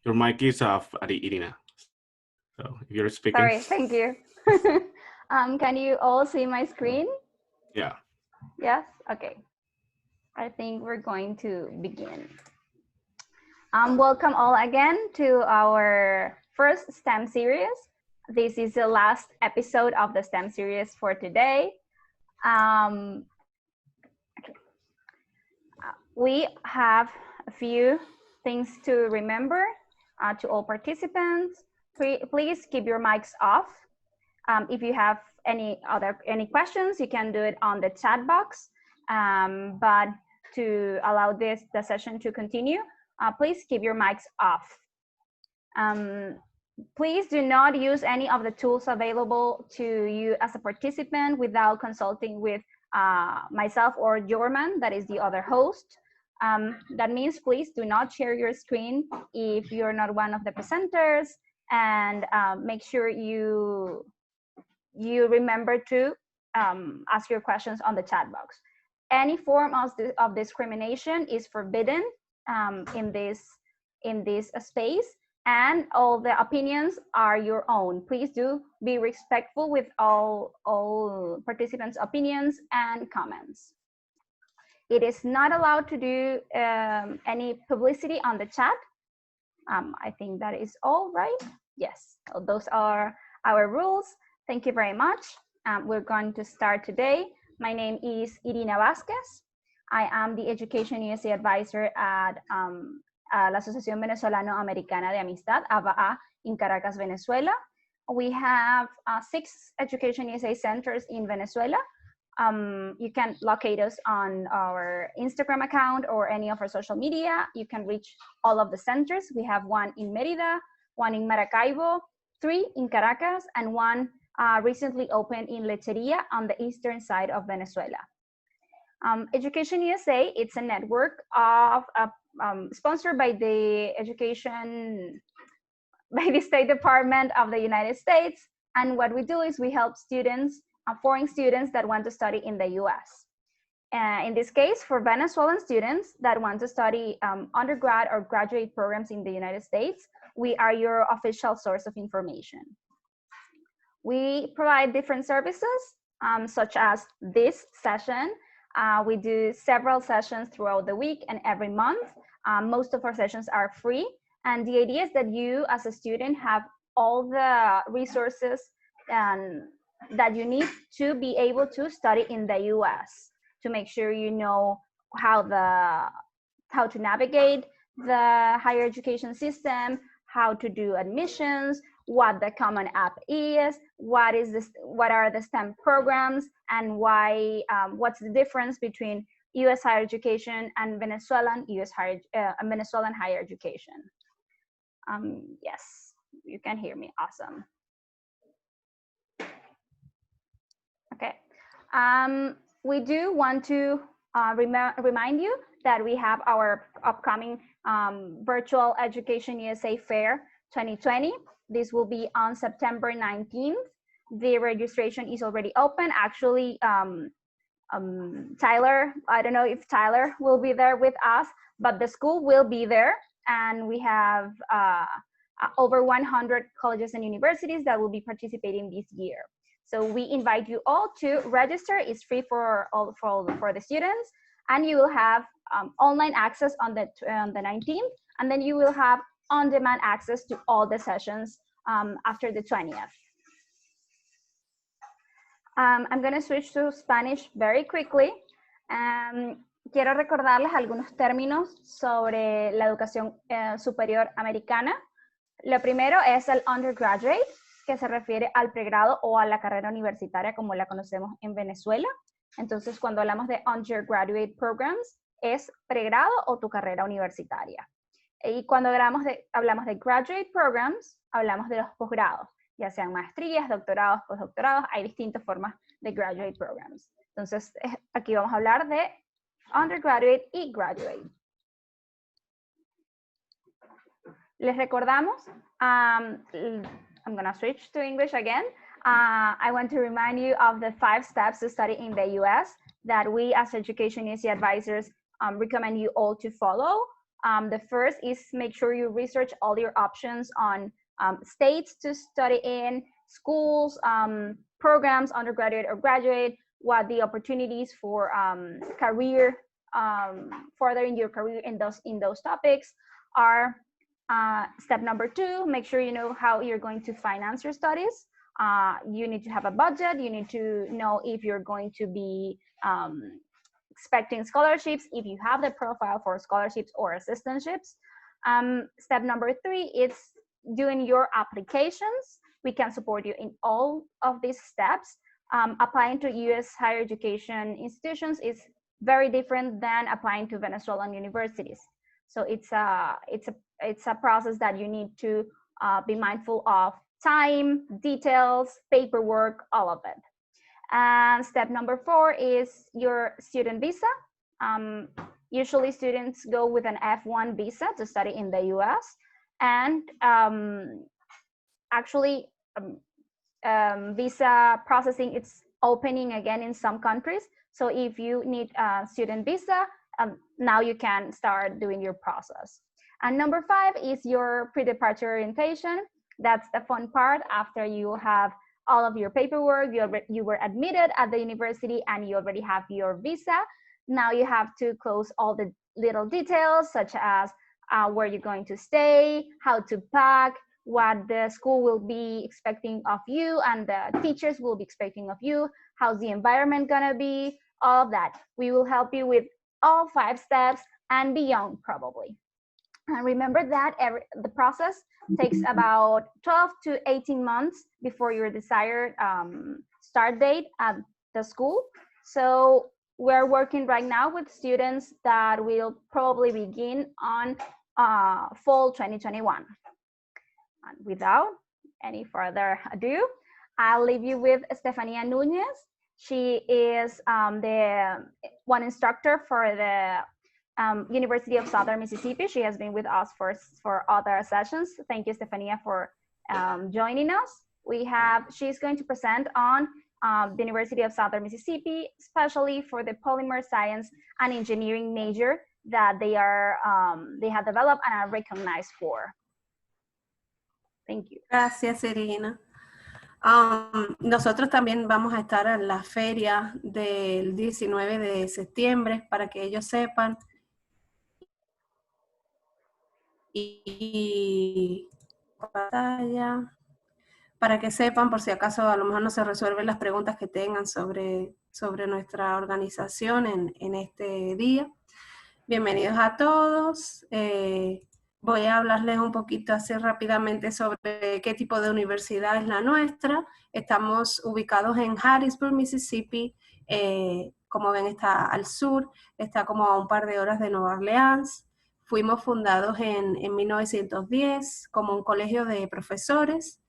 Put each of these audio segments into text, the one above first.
Your mic is off, Irina. So if you're speaking. Sorry, thank you. Can you all see my screen? Yeah. Yes? Okay. I think we're going to begin. Welcome all again to our first STEM series. This is the last episode of the STEM series for today. We have a few things to remember to all participants. Please keep your mics off. If you have any questions, you can do it on the chat box. But to allow the session to continue, please keep your mics off. Please do not use any of the tools available to you as a participant without consulting with myself or Jorman, that is the other host. That means please do not share your screen if you're not one of the presenters, and make sure you remember to ask your questions on the chat box. Any form of discrimination is forbidden in this space, and all the opinions are your own. Please do be respectful with all participants' opinions and comments. It is not allowed to do any publicity on the chat. I think that is all, right? Yes, so those are our rules. Thank you very much. We're going to start today. My name is Irina Vázquez. I am the Education USA Advisor at la Asociación Venezolano-Americana de Amistad, AVA, in Caracas, Venezuela. We have 6 Education USA centers in Venezuela. You can locate us on our Instagram account or any of our social media. You can reach all of the centers. We have one in Mérida, one in Maracaibo, 3 in Caracas, and one recently opened in Lecheria on the eastern side of Venezuela. Education USA, it's a network of sponsored by the State Department of the United States. And what we do is we help students, foreign students that want to study in the US. In this case, for Venezuelan students that want to study undergrad or graduate programs in the United States, we are your official source of information. We provide different services, such as this session. We do several sessions throughout the week and every month. Most of our sessions are free. And the idea is that you, as a student, have all the resources that you need to be able to study in the US, to make sure you know how to navigate the higher education system, how to do admissions, what the Common App is, what are the STEM programs, and why, what's the difference between US higher education and Venezuelan higher education. Yes, you can hear me, awesome. Okay, we do want to remind you that we have our upcoming Virtual Education USA Fair 2020. This will be on September 19th. The registration is already open. Actually, Tyler, I don't know if Tyler will be there with us, but the school will be there. And we have over 100 colleges and universities that will be participating this year. So we invite you all to register. It's free for the students, and you will have online access on the 19th, and then you will have on-demand access to all the sessions after the 20th. I'm going to switch to Spanish very quickly. Quiero recordarles algunos términos sobre la educación superior americana. Lo primero es el undergraduate, que se refiere al pregrado o a la carrera universitaria como la conocemos en Venezuela. Entonces, cuando hablamos de undergraduate programs, es pregrado o tu carrera universitaria. Y cuando hablamos de graduate programs, hablamos de los posgrados, ya sean maestrías, doctorados, postdoctorados. Hay distintas formas de graduate programs. Entonces, aquí vamos a hablar de undergraduate y graduate. Les recordamos, I'm going to switch to English again. I want to remind you of the 5 steps to study in the US that we as Education USA advisors recommend you all to follow. The first is make sure you research all your options on states to study in, schools, programs, undergraduate or graduate, what the opportunities for career, furthering your career in those topics are. Step number 2, make sure you know how you're going to finance your studies. You need to have a budget. You need to know if you're going to be expecting scholarships, if you have the profile for scholarships or assistantships. Step number 3 is doing your applications. We can support you in all of these steps. Applying to U.S. higher education institutions is very different than applying to Venezuelan universities. So it's a process that you need to be mindful of time, details, paperwork, all of it. And step number 4 is your student visa. Usually students go with an F1 visa to study in the US. And actually, visa processing, it's opening again in some countries. So if you need a student visa, now you can start doing your process. And number 5 is your pre-departure orientation. That's the fun part. After you have all of your paperwork, you were admitted at the university and you already have your visa. Now you have to close all the little details, such as where you're going to stay, how to pack, what the school will be expecting of you and the teachers will be expecting of you, how's the environment gonna be, all of that. We will help you with all 5 steps and beyond, probably. And remember that the process takes about 12 to 18 months before your desired start date at the school. So we're working right now with students that will probably begin on fall 2021. And without any further ado, I'll leave you with Estefania Nunez. She is the one instructor for the University of Southern Mississippi. She has been with us for other sessions. Thank you, Estefania, for joining us. She's going to present on the University of Southern Mississippi, especially for the polymer science and engineering major that they have developed and are recognized for. Thank you. Gracias, Irina. Nosotros también vamos a estar en la feria del 19 de septiembre para que ellos sepan. Y pantalla, para que sepan, por si acaso a lo mejor no se resuelven las preguntas que tengan sobre nuestra organización en este día. Bienvenidos a todos. Voy a hablarles un poquito así rápidamente sobre qué tipo de universidad es la nuestra. Estamos ubicados en Harrisburg, Mississippi. Como ven, está al sur, está como a un par de horas de Nueva Orleans. Fuimos fundados en 1910 como un colegio de profesores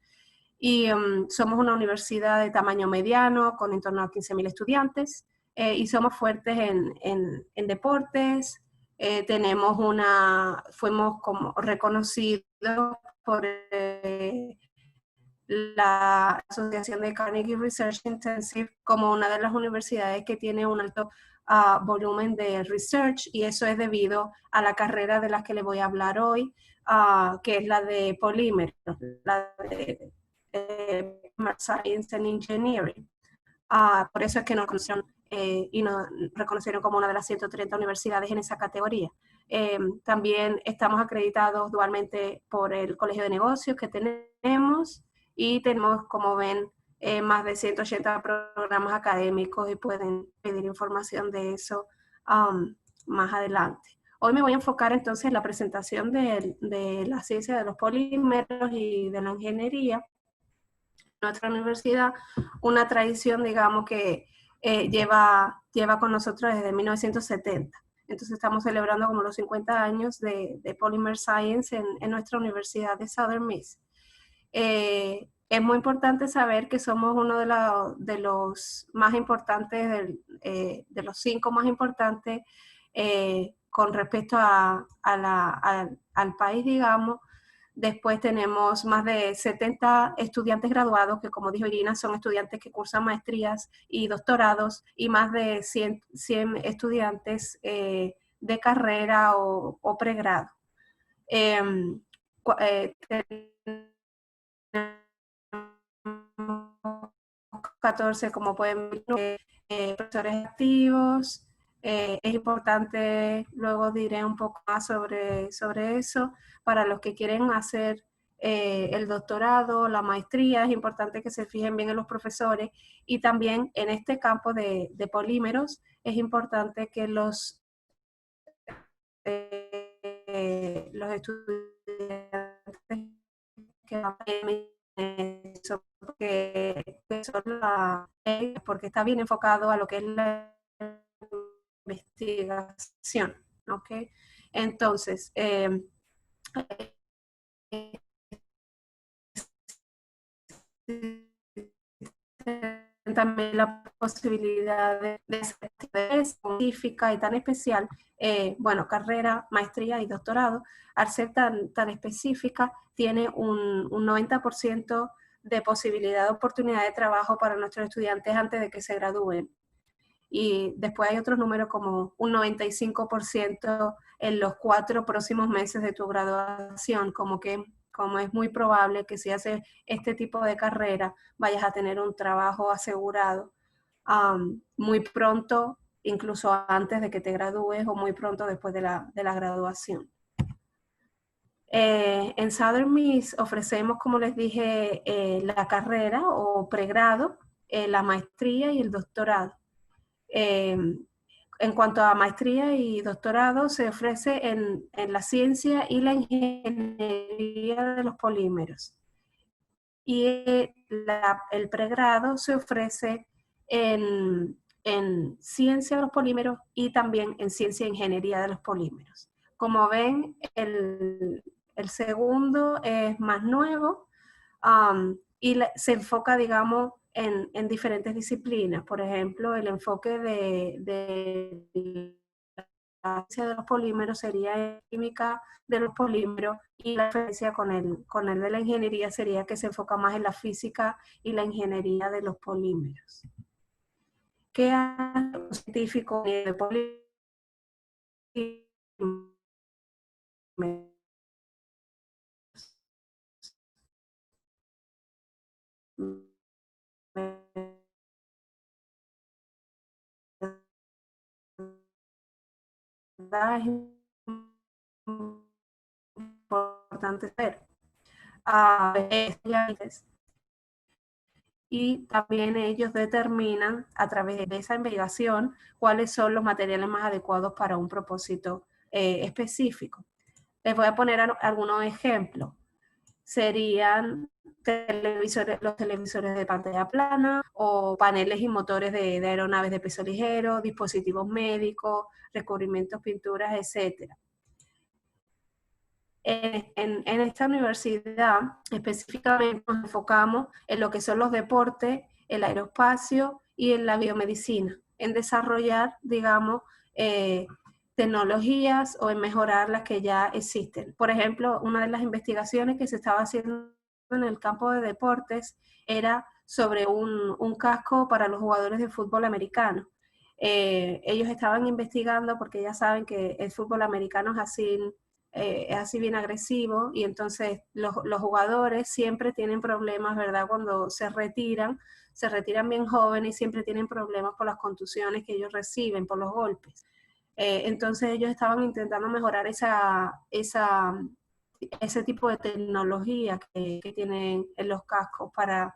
y somos una universidad de tamaño mediano con en torno a 15.000 estudiantes y somos fuertes en deportes. Fuimos como reconocidos por la Asociación de Carnegie Research Intensive como una de las universidades que tiene un alto volumen de research, y eso es debido a la carrera de la que les voy a hablar hoy, que es la de Polymer, la de Science and Engineering. Por eso es que nos conocieron y nos reconocieron como una de las 130 universidades en esa categoría. También estamos acreditados dualmente por el Colegio de Negocios que tenemos, y tenemos, como ven, más de 180 programas académicos, y pueden pedir información de eso más adelante. Hoy me voy a enfocar entonces en la presentación de la ciencia de los polímeros y de la ingeniería. Nuestra universidad, una tradición, digamos, que lleva con nosotros desde 1970. Entonces estamos celebrando como los 50 años de Polymer Science en nuestra Universidad de Southern Miss. Es muy importante saber que somos uno de los más importantes, de los 5 más importantes con respecto al país, digamos. Después tenemos más de 70 estudiantes graduados, que como dijo Irina, son estudiantes que cursan maestrías y doctorados, y más de 100 estudiantes de carrera o pregrado. ...14, como pueden ver, profesores activos. Es importante, luego diré un poco más sobre eso. Para los que quieren hacer el doctorado, la maestría, es importante que se fijen bien en los profesores, y también en este campo de polímeros es importante que los estudiantes que eso, porque está bien enfocado a lo que es la investigación, ¿ok? Entonces, también la posibilidad de ser científica y tan especial, bueno, carrera, maestría y doctorado, al ser tan específica, tiene un 90% de posibilidad de oportunidad de trabajo para nuestros estudiantes antes de que se gradúen. Y después hay otros números como un 95% en los 4 próximos meses de tu graduación, como es muy probable que si haces este tipo de carrera vayas a tener un trabajo asegurado muy pronto, incluso antes de que te gradúes o muy pronto después de la graduación. En Southern Miss ofrecemos, como les dije, la carrera o pregrado, la maestría y el doctorado. En cuanto a maestría y doctorado, se ofrece en la ciencia y la ingeniería de los polímeros. Y el pregrado se ofrece en ciencia de los polímeros y también en ciencia e ingeniería de los polímeros. Como ven, el segundo es más nuevo y se enfoca, digamos, en diferentes disciplinas. Por ejemplo, el enfoque de la ciencia de los polímeros sería en química de los polímeros, y la diferencia con el de la ingeniería sería que se enfoca más en la física y la ingeniería de los polímeros. ¿Qué hace un científico de polímeros? Es importante ser estudiantes, y también ellos determinan a través de esa investigación cuáles son los materiales más adecuados para un propósito específico. Les voy a poner algunos ejemplos. Serían los televisores de pantalla plana, o paneles y motores de aeronaves de peso ligero, dispositivos médicos, recubrimientos, pinturas, etc. En esta universidad específicamente nos enfocamos en lo que son los deportes, el aeroespacio y en la biomedicina, en desarrollar, digamos, tecnologías o en mejorar las que ya existen. Por ejemplo, una de las investigaciones que se estaba haciendo en el campo de deportes era sobre un casco para los jugadores de fútbol americano. Ellos estaban investigando porque ya saben que el fútbol americano es así bien agresivo, y entonces los jugadores siempre tienen problemas, ¿verdad? Cuando se retiran bien jóvenes y siempre tienen problemas por las contusiones que ellos reciben, por los golpes. Entonces ellos estaban intentando mejorar ese tipo de tecnología que tienen en los cascos para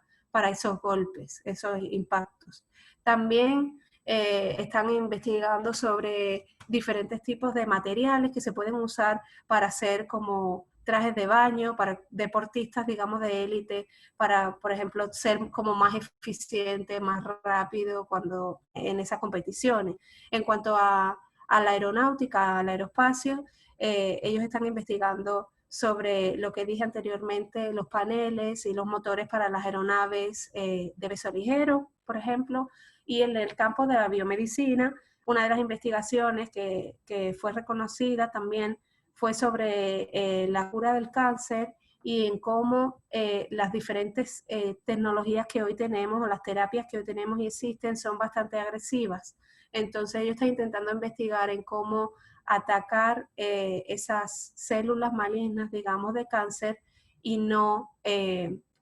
esos golpes, esos impactos. También están investigando sobre diferentes tipos de materiales que se pueden usar para hacer como trajes de baño, para deportistas, digamos, de élite, para, por ejemplo, ser como más eficiente, más rápido cuando en esas competiciones. En cuanto a la aeronáutica, al aeroespacio, ellos están investigando sobre lo que dije anteriormente, los paneles y los motores para las aeronaves de peso ligero, por ejemplo. Y en el campo de la biomedicina, una de las investigaciones que fue reconocida también fue sobre la cura del cáncer, y en cómo las diferentes tecnologías que hoy tenemos, o las terapias que hoy tenemos y existen, son bastante agresivas. Entonces ellos están intentando investigar en cómo atacar esas células malignas, digamos, de cáncer y no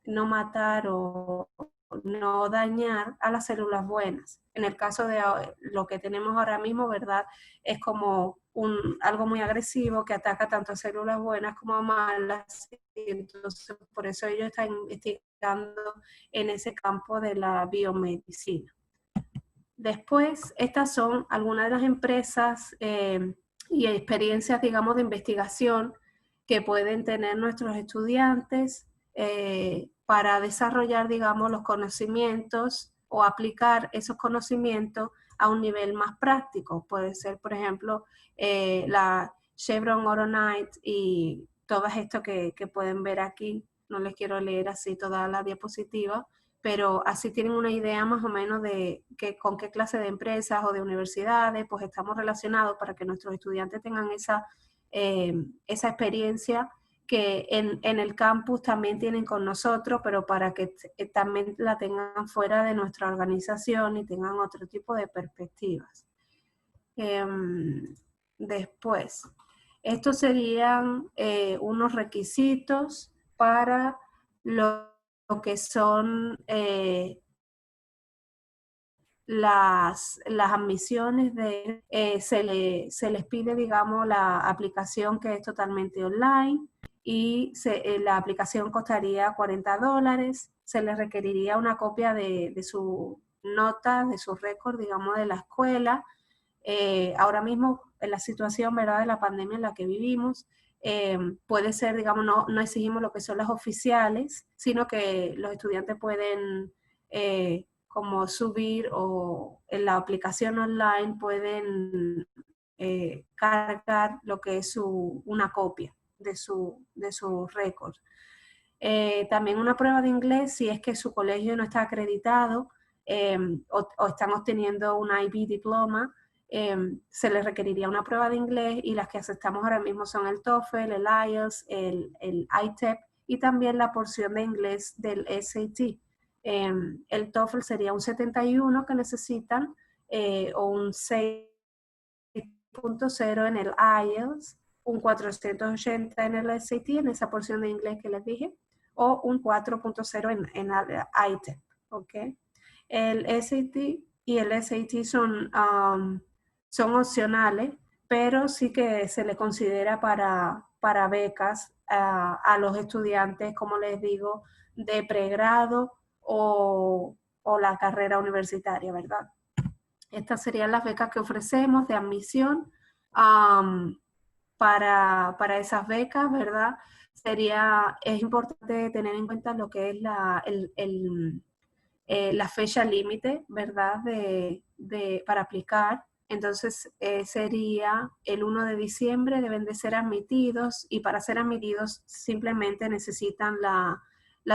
matar o no dañar a las células buenas. En el caso de lo que tenemos ahora mismo, ¿verdad? Es como algo muy agresivo que ataca tanto a células buenas como malas. Y entonces, por eso ellos están investigando en ese campo de la biomedicina. Después, estas son algunas de las empresas y experiencias, digamos, de investigación que pueden tener nuestros estudiantes para desarrollar, digamos, los conocimientos o aplicar esos conocimientos a un nivel más práctico. Puede ser, por ejemplo, la Chevron Oronite y todo esto que pueden ver aquí. No les quiero leer así toda la diapositiva, pero así tienen una idea más o menos de con qué clase de empresas o de universidades pues estamos relacionados para que nuestros estudiantes tengan esa experiencia que en el campus también tienen con nosotros, pero para que también la tengan fuera de nuestra organización y tengan otro tipo de perspectivas. Después, estos serían unos requisitos para lo que son las admisiones se les pide, digamos, la aplicación que es totalmente online y la aplicación costaría $40. Se les requeriría una copia de su nota, de su récord, digamos, de la escuela. Ahora mismo, en la situación, ¿verdad?, de la pandemia en la que vivimos, puede ser, digamos, no exigimos lo que son las oficiales, sino que los estudiantes pueden como subir o en la aplicación online pueden cargar lo que es una copia de su récord. También una prueba de inglés si es que su colegio no está acreditado o están obteniendo un IB diploma. Se les requeriría una prueba de inglés y las que aceptamos ahora mismo son el TOEFL, el IELTS, el ITEP y también la porción de inglés del SAT. El TOEFL sería un 71 que necesitan o un 6.0 en el IELTS, un 480 en el SAT, en esa porción de inglés que les dije, o un 4.0 en el ITEP, ¿ok? El SAT y el SAT son opcionales, pero sí que se le considera para becas a los estudiantes, como les digo, de pregrado o la carrera universitaria, ¿verdad? Estas serían las becas que ofrecemos de admisión para esas becas, ¿verdad? Es importante tener en cuenta lo que es la fecha límite, ¿verdad?, para aplicar. Entonces sería el 1 de diciembre, deben de ser admitidos y para ser admitidos simplemente necesitan la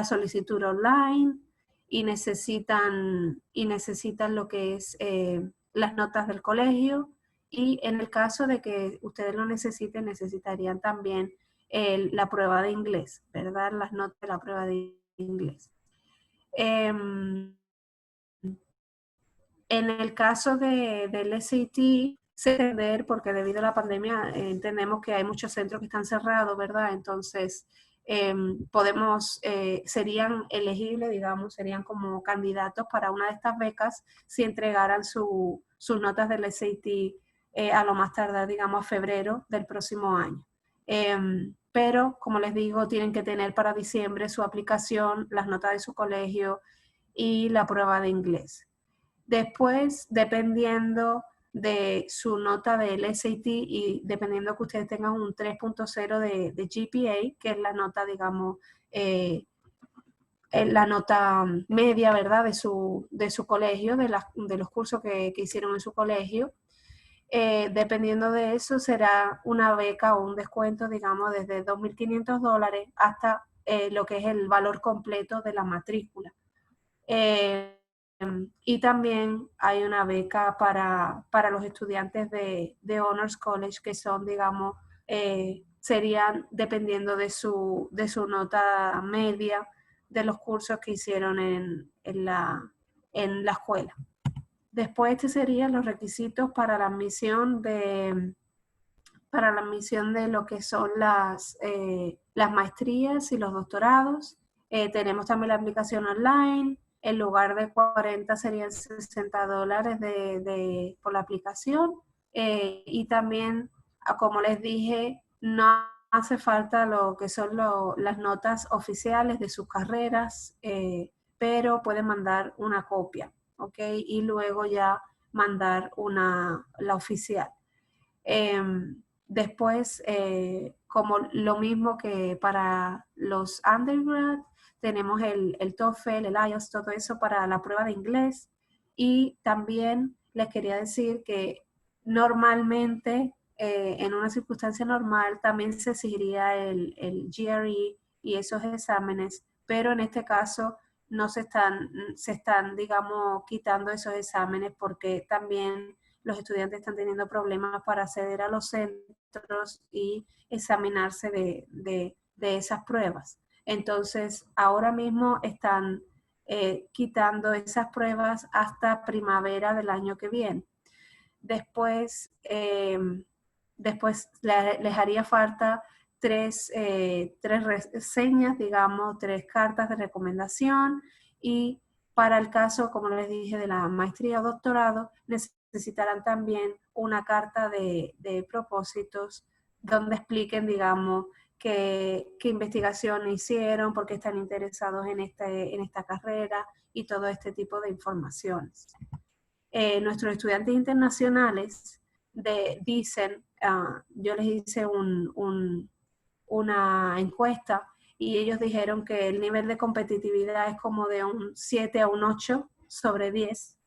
solicitud online y necesitan lo que es las notas del colegio y en el caso de que ustedes lo necesiten, necesitarían también la prueba de inglés, ¿verdad?, las notas de la prueba de inglés. En el caso del SAT, entender, porque debido a la pandemia entendemos que hay muchos centros que están cerrados, ¿verdad? Entonces, serían elegibles, digamos, serían como candidatos para una de estas becas si entregaran sus notas del SAT a lo más tardar, digamos, a febrero del próximo año. Pero, como les digo, tienen que tener para diciembre su aplicación, las notas de su colegio y la prueba de inglés. Después, dependiendo de su nota del SAT y dependiendo que ustedes tengan un 3.0 de GPA, que es la nota, digamos, la nota media, ¿verdad?, de su colegio, de los cursos que hicieron en su colegio. Dependiendo de eso, será una beca o un descuento, digamos, desde $2.500 hasta lo que es el valor completo de la matrícula. Y también hay una beca para los estudiantes de Honors College que son, digamos, serían dependiendo de su nota media de los cursos que hicieron en la escuela. Después, estos serían los requisitos para la admisión de para la admisión de lo que son las maestrías y los doctorados. Tenemos también la aplicación online. En lugar de 40 serían $60 por la aplicación. Y también, como les dije, no hace falta lo que son las notas oficiales de sus carreras, pero pueden mandar una copia, ¿ok? Y luego ya mandar la oficial. Después, como lo mismo que para los undergrad, tenemos el TOEFL, el IELTS, todo eso para la prueba de inglés. Y también les quería decir que normalmente, en una circunstancia normal, también se exigiría el GRE y esos exámenes, pero en este caso no se están, digamos, quitando esos exámenes porque también los estudiantes están teniendo problemas para acceder a los centros y examinarse de esas pruebas. Entonces, ahora mismo están quitando esas pruebas hasta primavera del año que viene. Después, les haría falta tres reseñas, digamos, 3 cartas de recomendación, y para el caso, como les dije, de la maestría o doctorado, necesitarán también una carta de propósitos donde expliquen, digamos, qué investigación hicieron, por qué están interesados en esta carrera y todo este tipo de informaciones. Nuestros estudiantes internacionales dicen, yo les hice una encuesta y ellos dijeron que el nivel de competitividad es como de un 7 a un 8 sobre 10,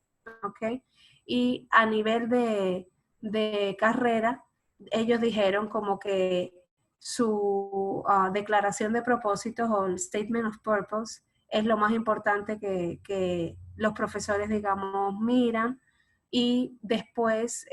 ¿ok? Y a nivel de carrera, ellos dijeron como que su declaración de propósitos o el Statement of Purpose es lo más importante que los profesores, digamos, miran, y después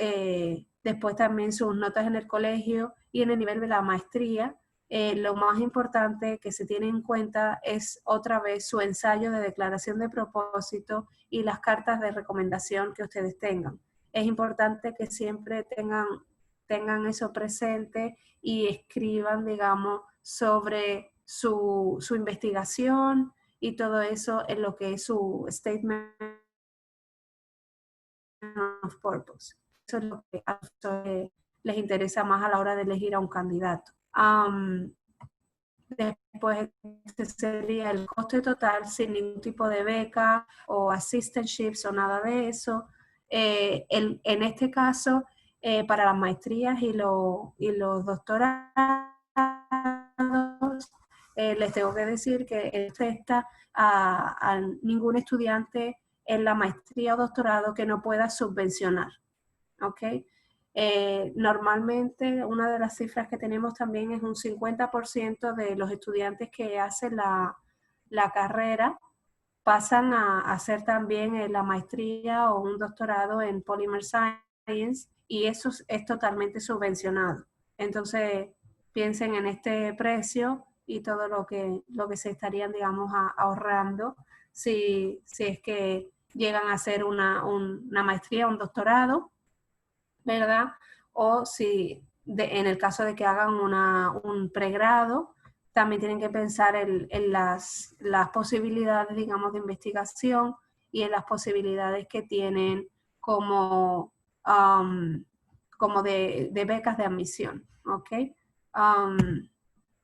también sus notas en el colegio y en el nivel de la maestría. Lo más importante que se tiene en cuenta es otra vez su ensayo de declaración de propósito y las cartas de recomendación que ustedes tengan. Es importante que siempre tengan eso presente y escriban, digamos, sobre su investigación y todo eso en lo que es su statement of purpose. Eso es lo que a ustedes les interesa más a la hora de elegir a un candidato. Después, este sería el coste total sin ningún tipo de beca o assistantships o nada de eso. En este caso, para las maestrías y los doctorados, les tengo que decir que está a ningún estudiante en la maestría o doctorado que no pueda subvencionar, ¿ok? Normalmente una de las cifras que tenemos también es un 50% de los estudiantes que hacen la carrera pasan a hacer también la maestría o un doctorado en Polymer Science, y eso es totalmente subvencionado. Entonces piensen en este precio y todo lo que se estarían, digamos, ahorrando si es que llegan a hacer una maestría o un doctorado, ¿verdad? O si en el caso de que hagan un pregrado, también tienen que pensar en las posibilidades, digamos, de investigación y en las posibilidades que tienen como de becas de admisión, ¿ok?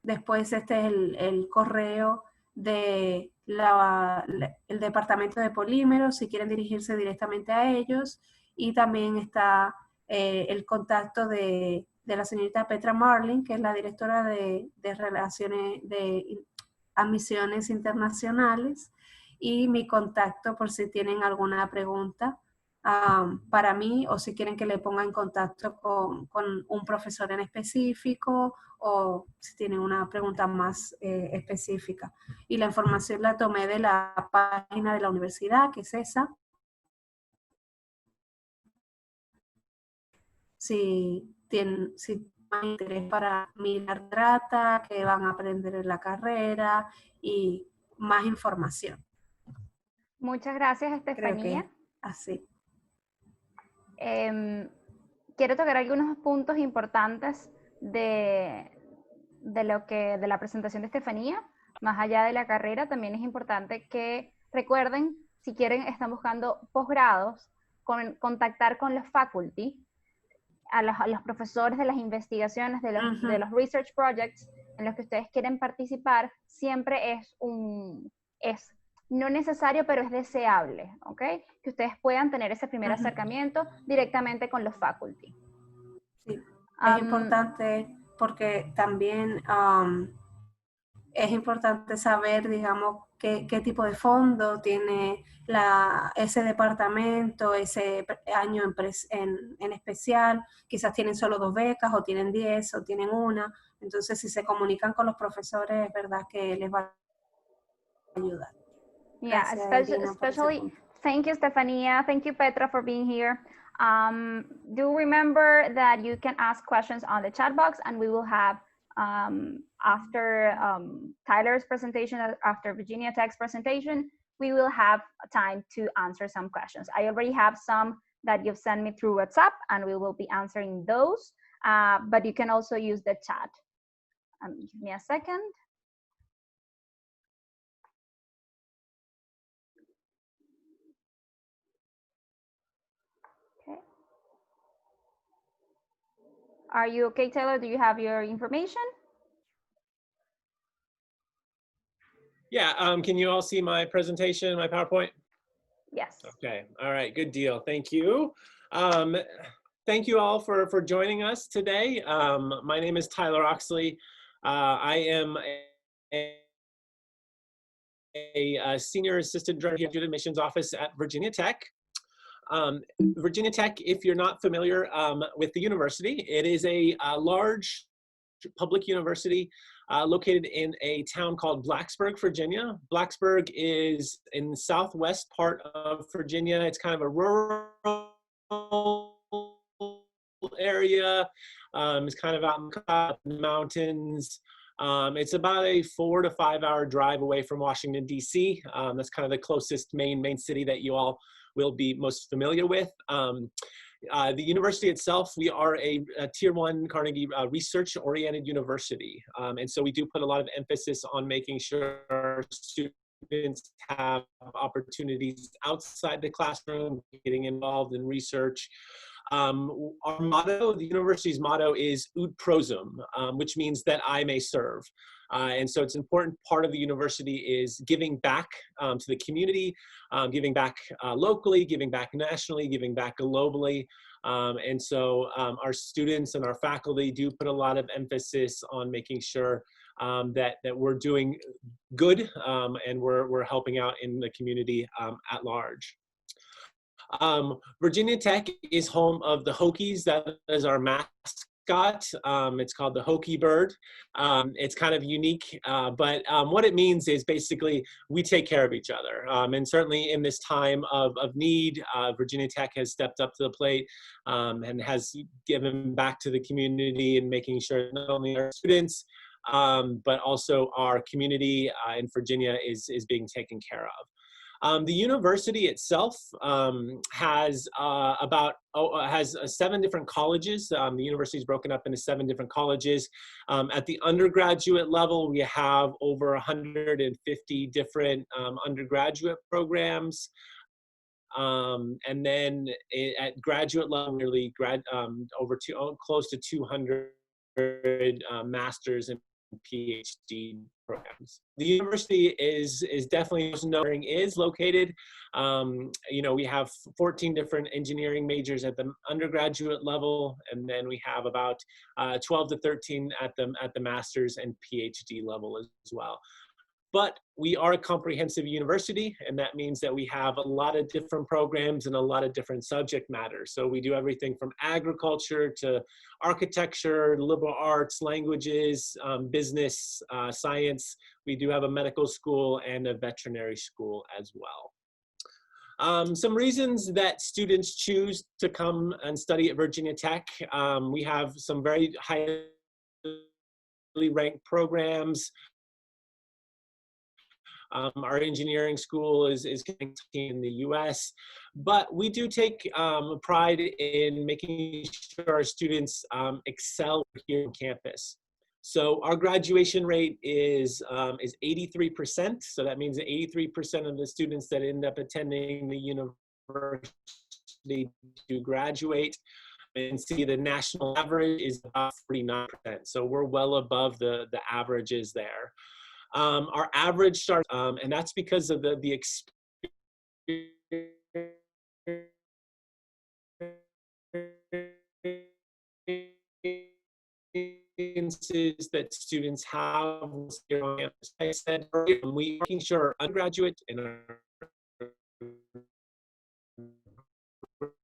Después este es el correo de el departamento de polímeros, si quieren dirigirse directamente a ellos, y también está el contacto de la señorita Petra Marlin, que es la directora de relaciones de admisiones internacionales, y mi contacto por si tienen alguna pregunta para mí, o si quieren que le ponga en contacto con un profesor en específico, o si tienen una pregunta más específica. Y la información la tomé de la página de la universidad, que es esa. Si tienen interés para mirar trata, que van a aprender en la carrera y más información. Muchas gracias, Creo Estefanía. que así. Quiero tocar algunos puntos importantes de la presentación de Estefanía, más allá de la carrera, también es importante que recuerden, si quieren, están buscando posgrados, contactar con los faculty, a los profesores de las investigaciones, de los research projects en los que ustedes quieren participar, siempre es no necesario, pero es deseable, ¿ok? Que ustedes puedan tener ese primer acercamiento directamente con los faculty. Sí, es importante porque también es importante saber, digamos, qué tipo de fondo tiene ese departamento, ese año en especial. Quizás tienen solo 2 becas, o tienen 10, o tienen una. Entonces, si se comunican con los profesores, es verdad que les va a ayudar. Yeah, Gracias, especially, thank you, Stefania. Thank you, Petra, for being here. Do remember that you can ask questions on the chat box, and we will have, after Tyler's presentation, after Virginia Tech's presentation, we will have time to answer some questions. I already have some that you've sent me through WhatsApp, and we will be answering those, but you can also use the chat. Give me a second. Okay. Are you okay, Taylor? Do you have your information? Yeah, can you all see my presentation, my PowerPoint? Yes. Okay, all right, good deal, thank you. Thank you all for joining us today. My name is Tyler Oxley. I am a senior assistant director here at the admissions office at Virginia Tech. Virginia Tech, if you're not familiar with the university, it is a large public university located in a town called Blacksburg, Virginia. Blacksburg is in the southwest part of Virginia. It's kind of a rural area. It's kind of out in the mountains. It's about a 4 to 5 hour drive away from Washington, D.C. That's kind of the closest main city that you all will be most familiar with. The university itself, we are a Tier 1 Carnegie research-oriented university. And so we do put a lot of emphasis on making sure our students have opportunities outside the classroom, getting involved in research. Our motto, the university's motto is Ut Prosum, which means that I may serve. And so it's an important part of the university is giving back to the community, giving back locally, giving back nationally, giving back globally. And so our students and our faculty do put a lot of emphasis on making sure that we're doing good and we're helping out in the community at large. Virginia Tech is home of the Hokies. That is our mascot. It's called the Hokie bird. It's kind of unique, but what it means is basically we take care of each other. And certainly in this time of need, Virginia Tech has stepped up to the plate and has given back to the community and making sure not only our students, but also our community in Virginia is being taken care of. The university itself has has 7 different colleges. The university is broken up into 7 different colleges. At the undergraduate level, we have over 150 different undergraduate programs. And then at graduate level, nearly close to 200 master's and PhD programs. The university is definitely known is located. You know, we have 14 different engineering majors at the undergraduate level, and then we have about 12 to 13 at the master's and PhD level as well. But we are a comprehensive university, and that means that we have a lot of different programs and a lot of different subject matters. So we do everything from agriculture to architecture, liberal arts, languages, business, science. We do have a medical school and a veterinary school as well. Some reasons that students choose to come and study at Virginia Tech. We have some very highly ranked programs. Our engineering school is in the US, but we do take pride in making sure our students excel here on campus. So our graduation rate is 83%. So that means that 83% of the students that end up attending the university do graduate. And see the national average is about 49%. So we're well above the averages there. Our average start, and that's because of the experiences that students have here on campus. I said earlier, we're making sure our undergraduate and our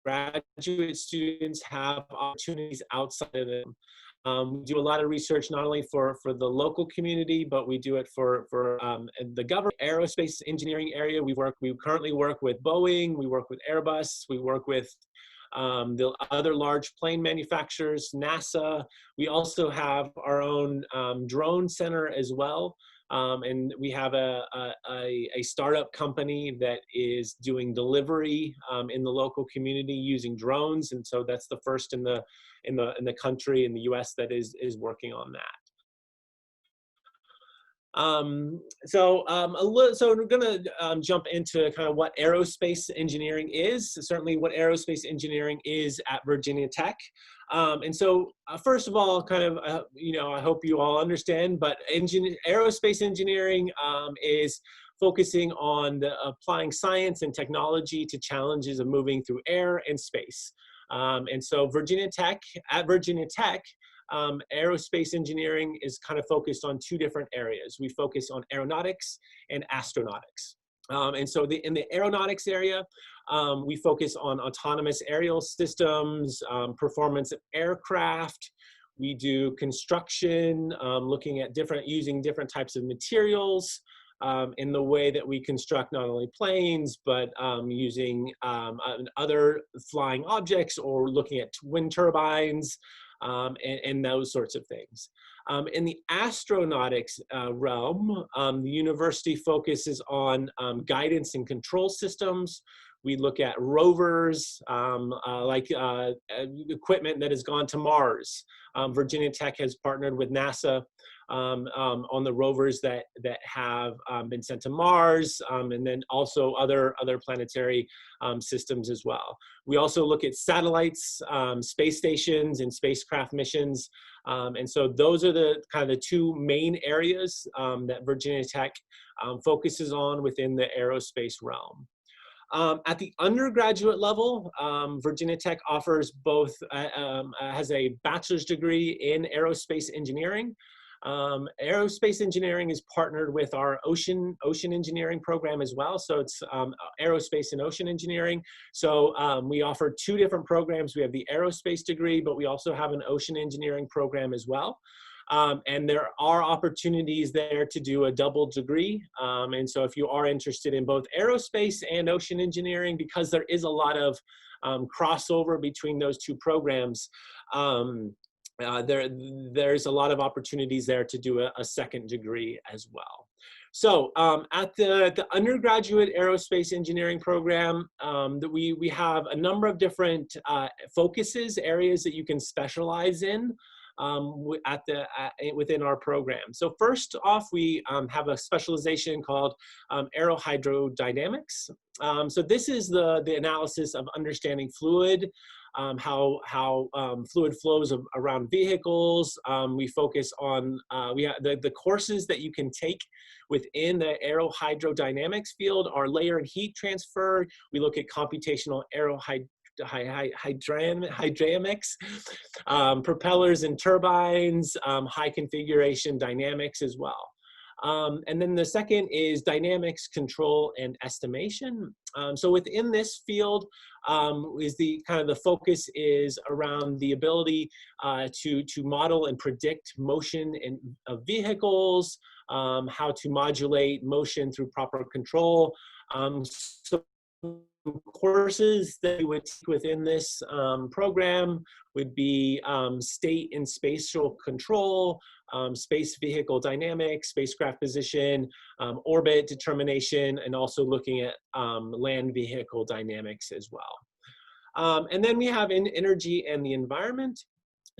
graduate students have opportunities outside of them. We do a lot of research not only for the local community, but we do it for the government, aerospace engineering area. We currently work with Boeing, we work with Airbus, we work with the other large plane manufacturers, NASA. We also have our own drone center as well. And we have a startup company that is doing delivery in the local community using drones, and so that's the first in the country, in the U.S., that is working on that. So we're going to jump into kind of what aerospace engineering is. Certainly, what aerospace engineering is at Virginia Tech. And so, first of all, kind of I hope you all understand, but aerospace engineering is focusing on applying science and technology to challenges of moving through air and space. And so, at Virginia Tech. Aerospace engineering is kind of focused on two different areas. We focus on aeronautics and astronautics. And so in the aeronautics area, we focus on autonomous aerial systems, performance of aircraft. We do construction, looking at using different types of materials in the way that we construct not only planes, but using other flying objects, or looking at wind turbines, and those sorts of things. In the astronautics realm, the university focuses on guidance and control systems. We look at rovers, like equipment that has gone to Mars. Virginia Tech has partnered with NASA on the rovers that have been sent to Mars, and then also other planetary systems as well. We also look at satellites, space stations, and spacecraft missions. And so those are the kind of the two main areas that Virginia Tech focuses on within the aerospace realm. At the undergraduate level, Virginia Tech offers both, has a bachelor's degree in aerospace engineering. Aerospace engineering is partnered with our ocean engineering program as well. So it's aerospace and ocean engineering. So we offer two different programs. We have the aerospace degree, but we also have an ocean engineering program as well. And there are opportunities there to do a double degree. And so if you are interested in both aerospace and ocean engineering, because there is a lot of crossover between those two programs, there's a lot of opportunities there to do a second degree as well. So at the undergraduate aerospace engineering program, we have a number of different focuses, areas that you can specialize in within our program. So first off, we have a specialization called aerohydrodynamics. So this is the analysis of understanding fluid, how fluid flows around vehicles. We focus on the courses that you can take within the aerohydrodynamics field are layer and heat transfer. We look at computational hydrodynamics, propellers and turbines, high configuration dynamics as well. And then the second is dynamics, control, and estimation. So within this field is the focus is around the ability to model and predict motion of vehicles, how to modulate motion through proper control. So courses that you would take within this program would be state and spatial control, space vehicle dynamics, spacecraft position, orbit determination, and also looking at land vehicle dynamics as well. And then we have energy and the environment.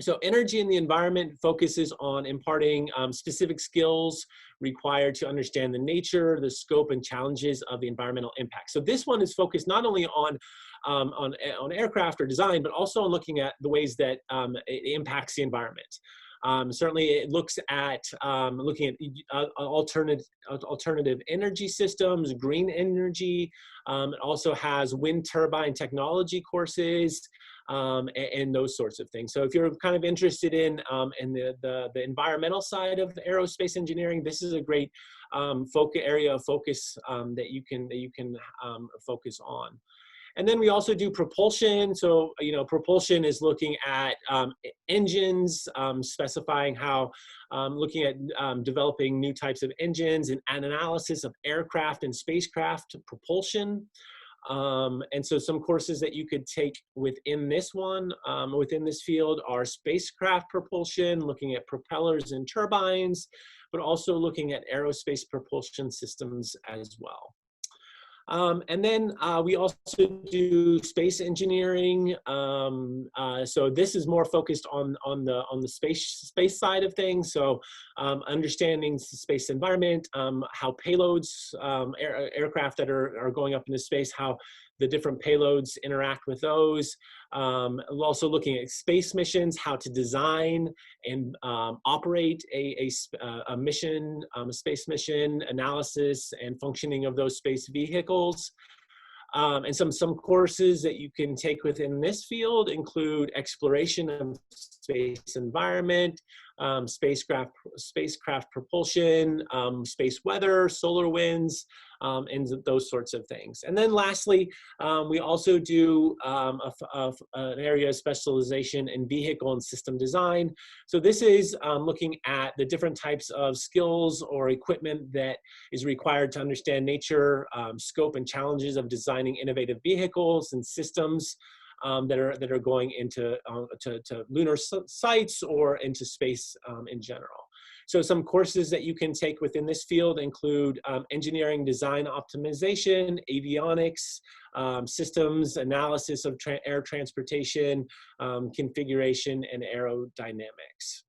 So energy and the environment focuses on imparting specific skills required to understand the nature, the scope, and challenges of the environmental impact. So this one is focused not only on aircraft or design, but also on looking at the ways that it impacts the environment. Certainly it looks at looking at alternative energy systems, green energy. It also has wind turbine technology courses, and those sorts of things. So if you're kind of interested in the environmental side of aerospace engineering, this is a great area of focus that you can focus on. And then we also do propulsion. So, propulsion is looking at engines, specifying how, looking at developing new types of engines and an analysis of aircraft and spacecraft propulsion. And so some courses that you could take within this one, within this field, are spacecraft propulsion, looking at propellers and turbines, but also looking at aerospace propulsion systems as well. And then we also do space engineering. So this is more focused on the space side of things. So understanding the space environment, how payloads, aircraft that are going up into space, how the different payloads interact with those. Also looking at space missions, how to design and operate a mission, a space mission, analysis and functioning of those space vehicles. And some courses that you can take within this field include exploration of space environment, spacecraft propulsion, space weather, solar winds, and those sorts of things. And then lastly, we also do an area of specialization in vehicle and system design. So this is looking at the different types of skills or equipment that is required to understand nature, scope, and challenges of designing innovative vehicles and systems that are going into to lunar sites or into space in general. So some courses that you can take within this field include engineering design optimization, avionics, systems analysis of air transportation, configuration, and aerodynamics.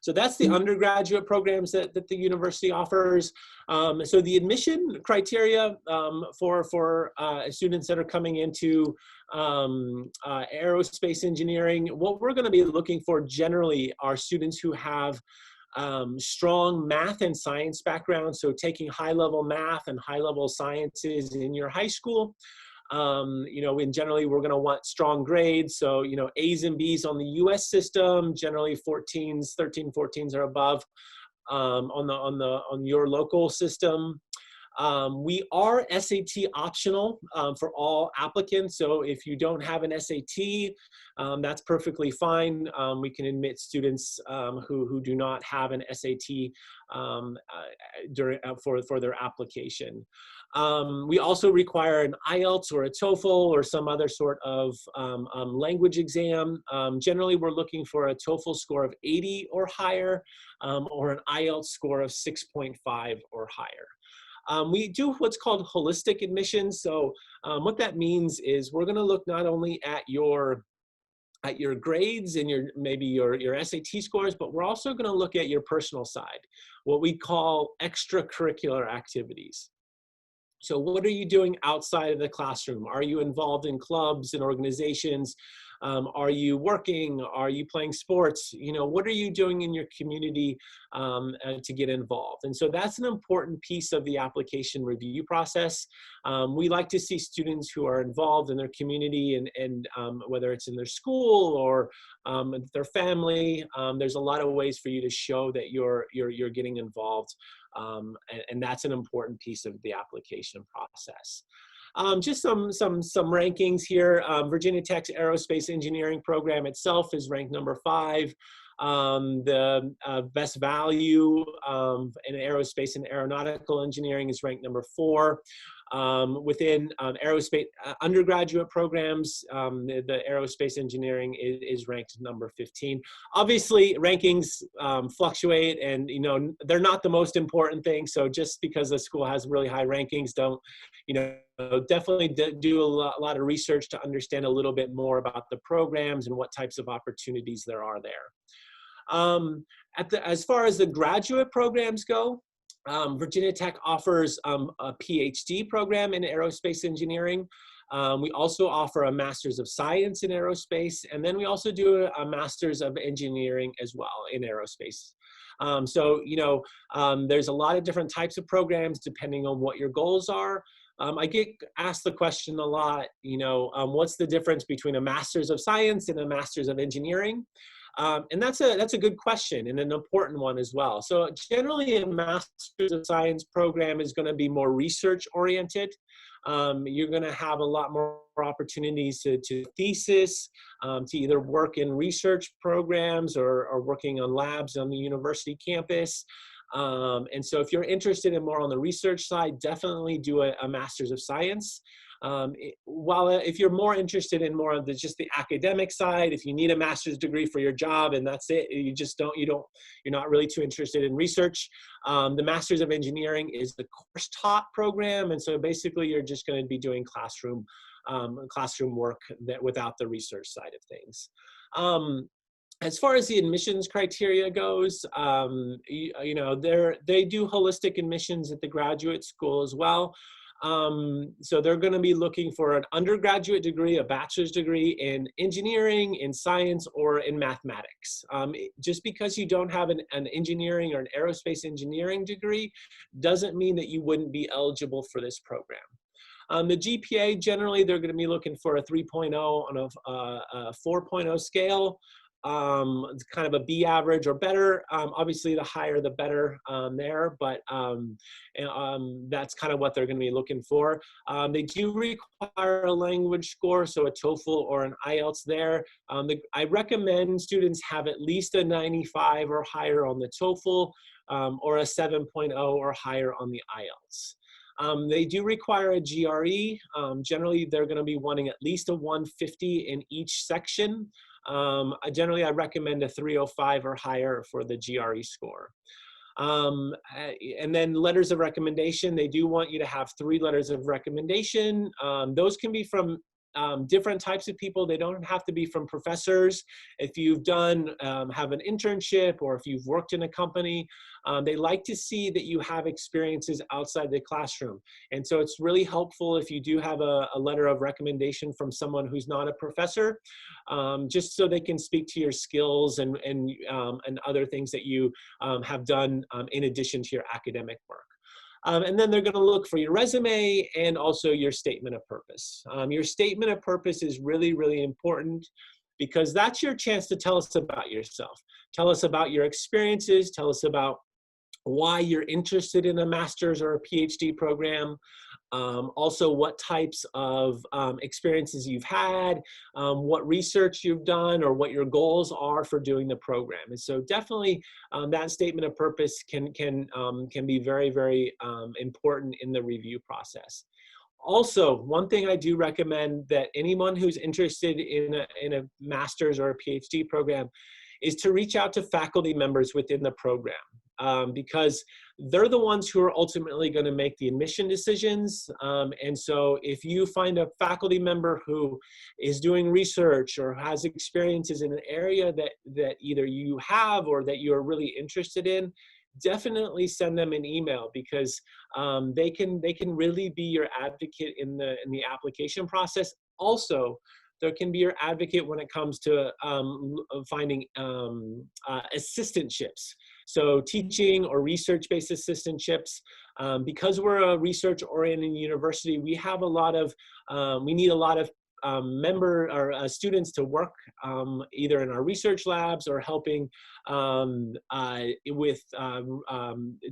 So that's the undergraduate programs that the university offers. So the admission criteria for students that are coming into aerospace engineering, what we're going to be looking for generally are students who have strong math and science background, so taking high-level math and high-level sciences in your high school. And generally we're going to want strong grades, so A's and B's on the US system, generally 14s, 13, 14s or above on your local system. We are SAT optional for all applicants, so if you don't have an SAT, that's perfectly fine. We can admit students who do not have an SAT for their application. We also require an IELTS or a TOEFL or some other sort of language exam. Generally, we're looking for a TOEFL score of 80 or higher, or an IELTS score of 6.5 or higher. We do what's called holistic admissions. So what that means is we're going to look not only at your grades and maybe your SAT scores, but we're also going to look at your personal side, what we call extracurricular activities. So what are you doing outside of the classroom? Are you involved in clubs and organizations? Are you working? Are you playing sports? What are you doing in your community to get involved? And so that's an important piece of the application review process. We like to see students who are involved in their community and whether it's in their school or their family. There's a lot of ways for you to show that you're getting involved. And that's an important piece of the application process. Just some rankings here. Virginia Tech's aerospace engineering program itself is ranked number 5. The best value in aerospace and aeronautical engineering is ranked number 4. Within aerospace undergraduate programs, the aerospace engineering is ranked number 15. Obviously, rankings fluctuate, and they're not the most important thing. So just because the school has really high rankings, don't definitely do a lot of research to understand a little bit more about the programs and what types of opportunities there are there. As far as the graduate programs go, Virginia Tech offers a PhD program in aerospace engineering. We also offer a Master's of Science in aerospace, and then we also do a Master's of Engineering as well in aerospace. There's a lot of different types of programs depending on what your goals are. I get asked the question a lot, what's the difference between a Master's of Science and a Master's of Engineering? And that's a good question and an important one as well. So generally a Master's of Science program is going to be more research oriented. You're going to have a lot more opportunities to thesis, to either work in research programs or working on labs on the university campus. And so if you're interested in more on the research side, definitely do a Master's of Science. While if you're more interested in more of just the academic side, if you need a master's degree for your job and that's it, you're not really too interested in research. The Master's of Engineering is the course taught program, and so basically you're just going to be doing classroom work without the research side of things. As far as the admissions criteria goes, they do holistic admissions at the graduate school as well. So they're going to be looking for an undergraduate degree, a bachelor's degree in engineering, in science, or in mathematics. Just because you don't have an engineering or an aerospace engineering degree doesn't mean that you wouldn't be eligible for this program. The GPA, generally, they're going to be looking for a 3.0 on a 4.0 scale. It's kind of a B average or better. Obviously, the higher the better there, but that's kind of what they're going to be looking for. They do require a language score, so a TOEFL or an IELTS there. I recommend students have at least a 95 or higher on the TOEFL or a 7.0 or higher on the IELTS. They do require a GRE. Generally, they're going to be wanting at least a 150 in each section. Generally, I recommend a 305 or higher for the GRE score. And then letters of recommendation, they do want you to have 3 letters of recommendation. Those can be from different types of people. They don't have to be from professors. If you've have an internship, or if you've worked in a company, they like to see that you have experiences outside the classroom. And so it's really helpful if you do have a letter of recommendation from someone who's not a professor, just so they can speak to your skills and other things that you have done in addition to your academic work. And then they're going to look for your resume and also your statement of purpose. Your statement of purpose is really, really important because that's your chance to tell us about yourself. Tell us about your experiences. Tell us about why you're interested in a master's or a PhD program. Also what types of experiences you've had, what research you've done, or what your goals are for doing the program. And so definitely that statement of purpose can be very, very important in the review process. Also, one thing I do recommend that anyone who's interested in a master's or a PhD program is to reach out to faculty members within the program. Because they're the ones who are ultimately going to make the admission decisions. And so if you find a faculty member who is doing research or has experiences in an area that either you have or that you're really interested in, definitely send them an email, because they can really be your advocate in the application process. Also, they can be your advocate when it comes to finding assistantships. So teaching or research-based assistantships. Because we're a research-oriented university, we have we need a lot of students to work either in our research labs or helping with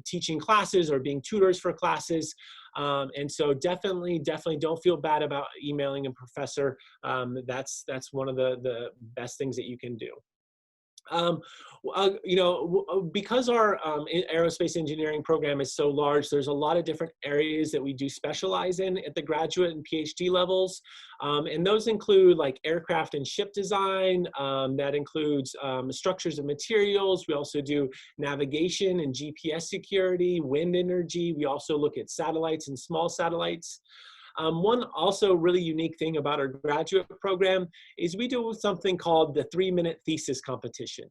teaching classes or being tutors for classes. And so definitely don't feel bad about emailing a professor. That's one of the best things that you can do. You know, because our aerospace engineering program is so large, there's a lot of different areas that we do specialize in at the graduate and PhD levels. And those include like aircraft and ship design. That includes structures and materials. We also do navigation and GPS security, wind energy. We also look at satellites and small satellites. One also really unique thing about our graduate program is we do something called the 3-minute thesis competition.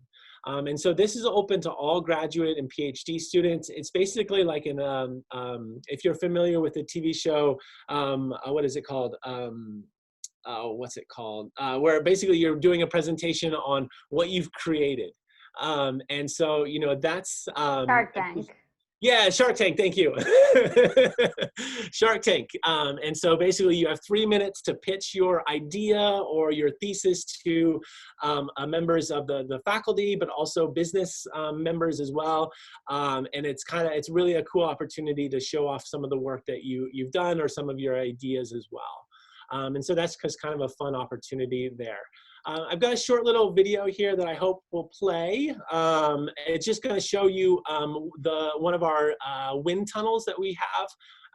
And so this is open to all graduate and PhD students. It's basically like if you're familiar with the TV show, what is it called? What's it called? Where basically you're doing a presentation on what you've created. And so, you know, that's Shark Tank. Yeah, Shark Tank, thank you. Shark Tank. And so basically you have 3 minutes to pitch your idea or your thesis to members of the faculty, but also business members as well. And it's really a cool opportunity to show off some of the work that you've done or some of your ideas as well. And so that's just kind of a fun opportunity there. I've got a short little video here that I hope will play. It's just going to show you one of our wind tunnels that we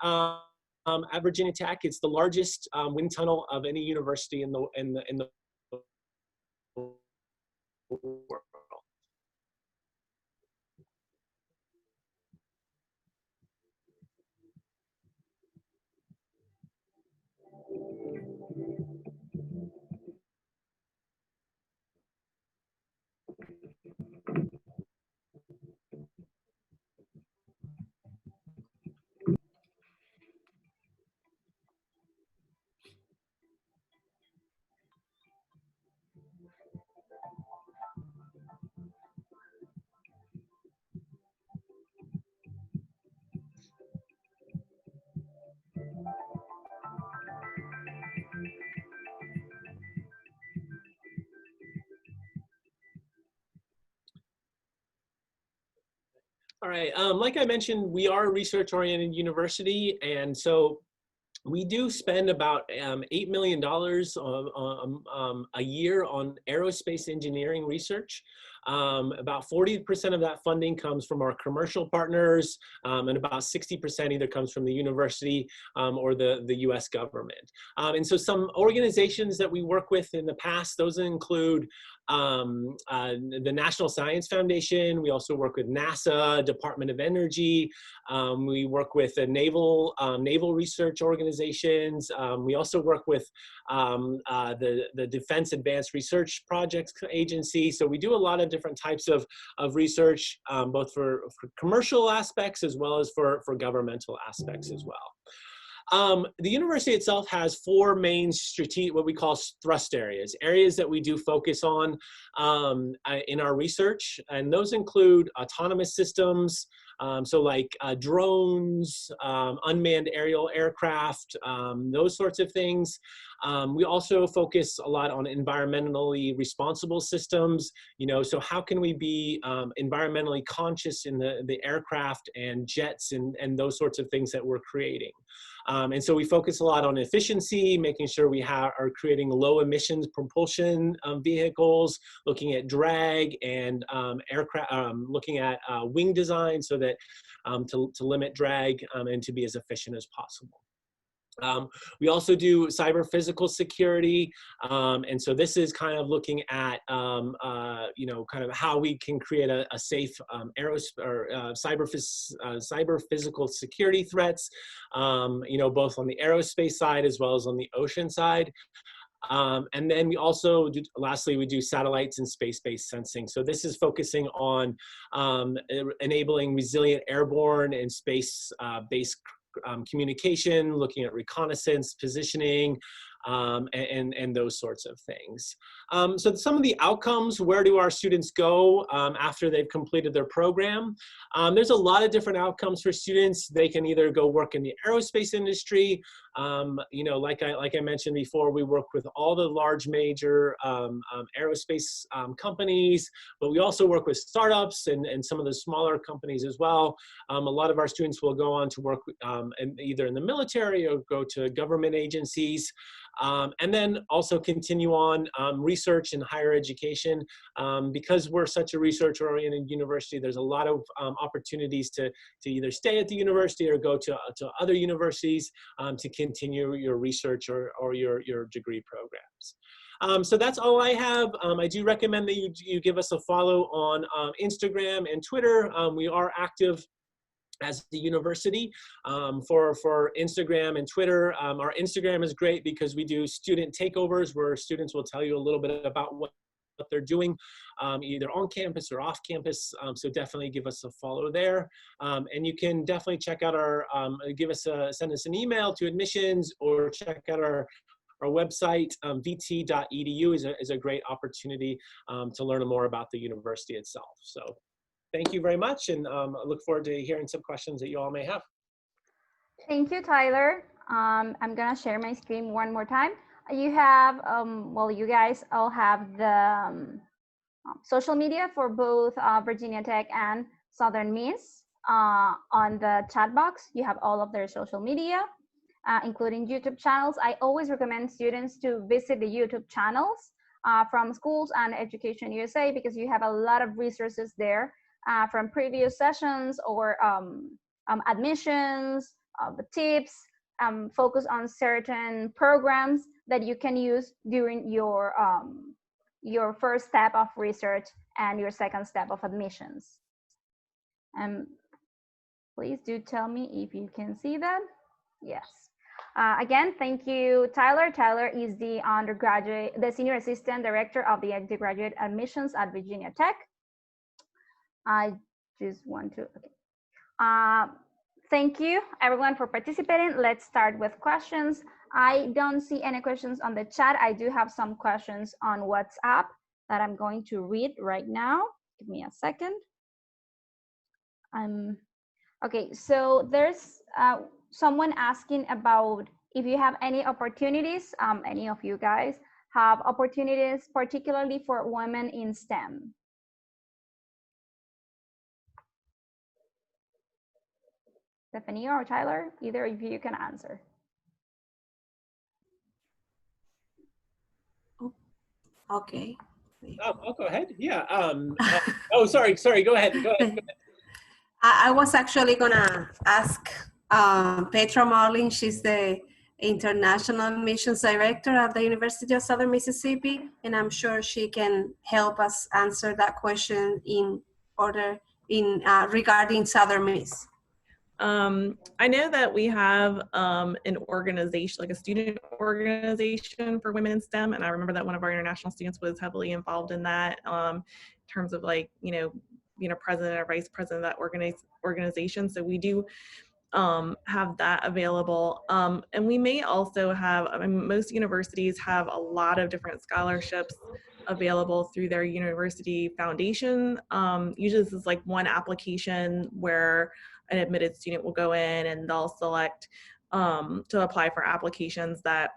have at Virginia Tech. It's the largest wind tunnel of any university in the world. All right, like I mentioned, we are a research-oriented university, and so we do spend about $8 million a year on aerospace engineering research. About 40% of that funding comes from our commercial partners, and about 60% either comes from the university or the US government. And so some organizations that we work with in the past, those include the National Science Foundation. We also work with NASA, Department of Energy. We work with the naval research organizations. We also work with the Defense Advanced Research Projects Agency. So we do a lot of different types of research, both for commercial aspects as well as for governmental aspects as well. The university itself has 4 main strategic, what we call thrust areas that we do focus on in our research, and those include autonomous systems, so like drones, unmanned aerial aircraft, those sorts of things. We also focus a lot on environmentally responsible systems, you know, so how can we be environmentally conscious in the aircraft and jets and those sorts of things that we're creating. And so we focus a lot on efficiency, making sure we are creating low emissions propulsion vehicles, looking at drag and aircraft, looking at wing design so that to limit drag and to be as efficient as possible. We also do cyber physical security, and so this is kind of looking at, you know, kind of how we can create a safe cyber physical security threats, you know, both on the aerospace side as well as on the ocean side. And then we also do, lastly, we do satellites and space-based sensing. So this is focusing on enabling resilient airborne and space-based communication, looking at reconnaissance, positioning, and those sorts of things. So some of the outcomes, where do our students go after they've completed their program? There's a lot of different outcomes for students. They can either go work in the aerospace industry, You know, like I mentioned before, we work with all the large major aerospace companies, but we also work with startups and some of the smaller companies as well. A lot of our students will go on to work either in the military or go to government agencies. And then also continue on research and higher education. Because we're such a research-oriented university, there's a lot of opportunities to either stay at the university or go to other universities to continue your research or your degree programs. So that's all I have. I do recommend that you give us a follow on Instagram and Twitter. We are active as the university for Instagram and Twitter. Our Instagram is great because we do student takeovers where students will tell you a little bit about what they're doing either on campus or off campus. So definitely give us a follow there. And you can definitely check out our, send us an email to admissions or check out our website. vt.edu is a great opportunity to learn more about the university itself. So thank you very much, and I look forward to hearing some questions that you all may have. Thank you, Tyler. I'm gonna share my screen one more time. You have, well, you guys all have the social media for both Virginia Tech and Southern Miss on the chat box. You have all of their social media, including YouTube channels. I always recommend students to visit the YouTube channels from schools and Education USA because you have a lot of resources there from previous sessions or admissions, the tips, focus on certain programs that you can use during your first step of research and your second step of admissions. Please do tell me if you can see that. Yes. Again, thank you, Tyler. Tyler is the Senior Assistant Director of the Undergraduate Admissions at Virginia Tech. I just want to, okay. Thank you everyone for participating. Let's start with questions. I don't see any questions on the chat. I do have some questions on WhatsApp that I'm going to read right now. Give me a second. Okay, so there's someone asking about if you have any opportunities, any of you guys have opportunities, particularly for women in STEM. Stephanie or Tyler, either of you can answer. Okay. I'll go ahead. Yeah. Oh, sorry. Go ahead. Go ahead. I was actually gonna ask Petra Marlin. She's the International Admissions Director at the University of Southern Mississippi, and I'm sure she can help us answer that question regarding Southern Miss. I know that we have an organization, like a student organization for women in STEM, and I remember that one of our international students was heavily involved in that in terms of, like, you know, being a president or vice president of that organization. So we do have that available. And we may also have, I mean, most universities have a lot of different scholarships available through their university foundation. Usually this is like one application where an admitted student will go in and they'll select to apply for applications that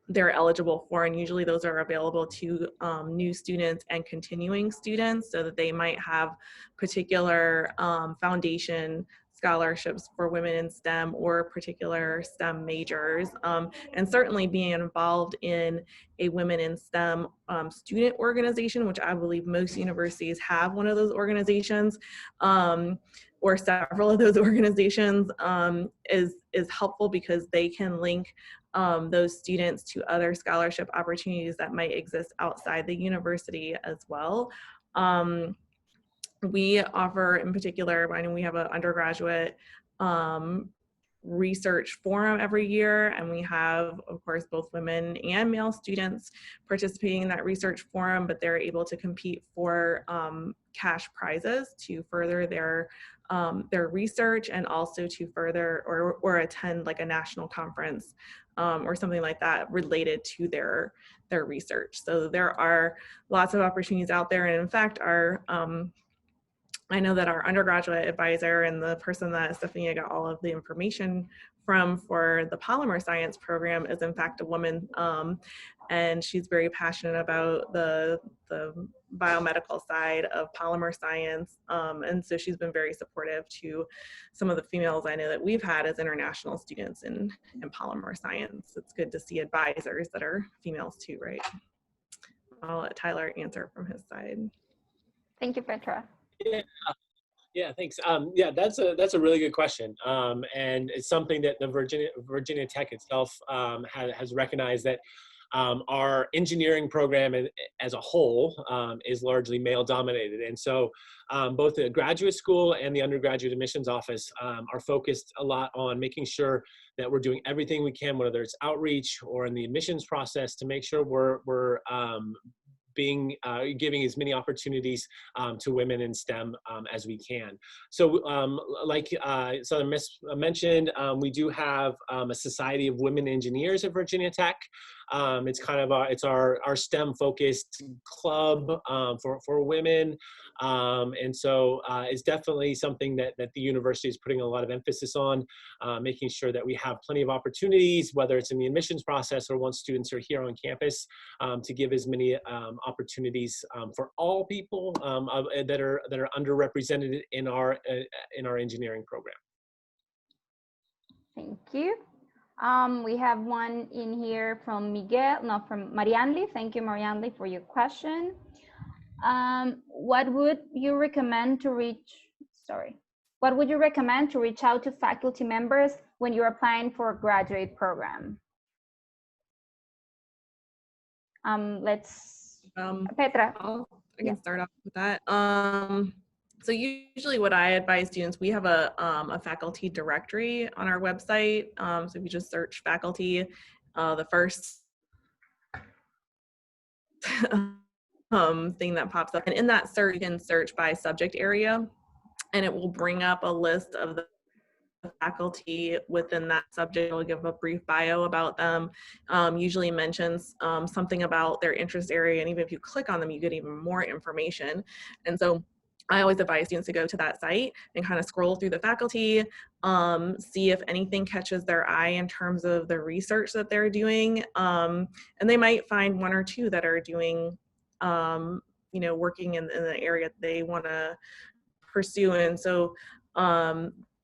they're eligible for, and usually those are available to new students and continuing students, so that they might have particular foundation scholarships for women in STEM or particular STEM majors. And certainly being involved in a Women in STEM student organization, which I believe most universities have one of those organizations, or several of those organizations, is helpful because they can link those students to other scholarship opportunities that might exist outside the university as well. We offer, in particular, I know we have an undergraduate research forum every year, and we have, of course, both women and male students participating in that research forum, but they're able to compete for cash prizes to further their research, and also to further or attend like a national conference or something like that related to their research. So there are lots of opportunities out there, and in fact, I know that our undergraduate advisor and the person that Stephanie got all of the information from for the Polymer Science program is in fact a woman, and she's very passionate about the biomedical side of polymer science, and so she's been very supportive to some of the females I know that we've had as international students in polymer science. It's good to see advisors that are females too, right? I'll let Tyler answer from his side. Thank you, Petra. Yeah, thanks. Yeah, that's a really good question, and it's something that the Virginia Tech itself has recognized, that our engineering program as a whole is largely male dominated, and so both the graduate school and the undergraduate admissions office are focused a lot on making sure that we're doing everything we can, whether it's outreach or in the admissions process, to make sure we're giving as many opportunities to women in STEM as we can. So like Southern Miss mentioned, we do have a Society of Women Engineers at Virginia Tech. It's kind of our STEM focused club for women. And so it's definitely something that the university is putting a lot of emphasis on, making sure that we have plenty of opportunities, whether it's in the admissions process or once students are here on campus, to give as many opportunities for all people that are underrepresented in our engineering program. Thank you. We have one in here from from Marianli. Thank you, Marianli, for your question. What would you recommend to reach out to faculty members when you're applying for a graduate program? Petra. I can start off with that. So usually what I advise students, we have a faculty directory on our website. So if you just search faculty, the first thing that pops up, and in that search, you can search by subject area, and it will bring up a list of the faculty within that subject. It'll give a brief bio about them, usually mentions something about their interest area, and even if you click on them, you get even more information. And so I always advise students to go to that site and kind of scroll through the faculty, see if anything catches their eye in terms of the research that they're doing, and they might find one or two that are doing, working in the area they want to pursue. And so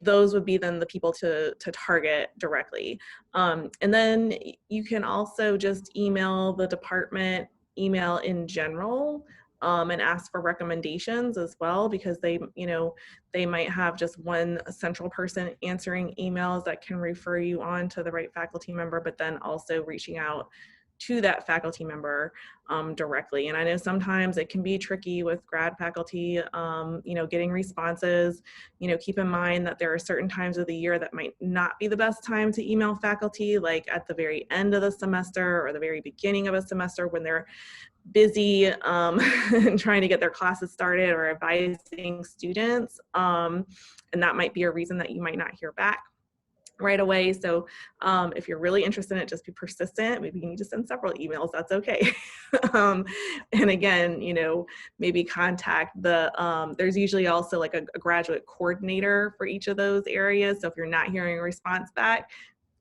those would be then the people to target directly. And then you can also just email the department email in general, and ask for recommendations as well, because they might have just one central person answering emails that can refer you on to the right faculty member, but then also reaching out to that faculty member directly. And I know sometimes it can be tricky with grad faculty, getting responses. Keep in mind that there are certain times of the year that might not be the best time to email faculty, like at the very end of the semester or the very beginning of a semester when they're busy and trying to get their classes started or advising students. And that might be a reason that you might not hear back right away. So if you're really interested in it, just be persistent. Maybe you need to send several emails, that's okay. And again, maybe contact there's usually also like a graduate coordinator for each of those areas. So if you're not hearing a response back,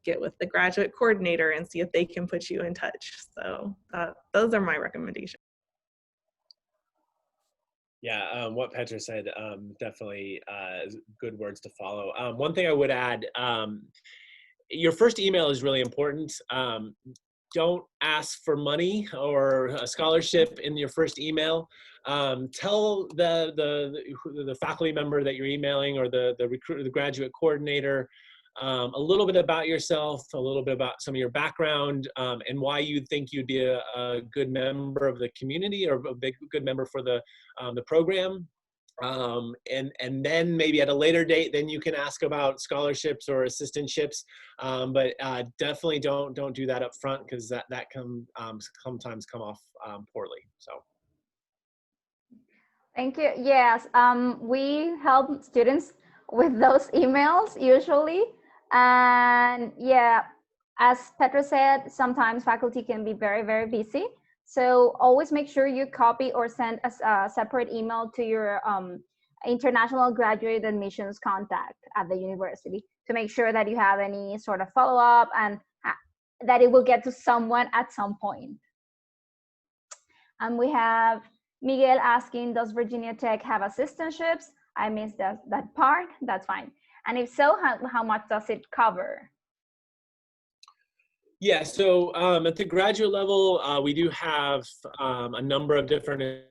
get with the graduate coordinator and see if they can put you in touch. So those are my recommendations. Yeah, what Petra said, definitely good words to follow. One thing I would add, your first email is really important. Don't ask for money or a scholarship in your first email. Tell the faculty member that you're emailing, or the graduate coordinator, a little bit about yourself, a little bit about some of your background, and why you think you'd be a good member of the community, or a good member for the program. And then maybe at a later date, then you can ask about scholarships or assistantships. But definitely don't do that up front, because that can sometimes come off poorly. So. Thank you. Yes, we help students with those emails usually. And yeah, as Petra said, sometimes faculty can be very, very busy. So always make sure you copy or send a separate email to your international graduate admissions contact at the university to make sure that you have any sort of follow-up and that it will get to someone at some point. And we have Miguel asking, does Virginia Tech have assistantships? I missed that part. That's fine. And if so, how much does it cover? Yeah, so at the graduate level, we do have a number of different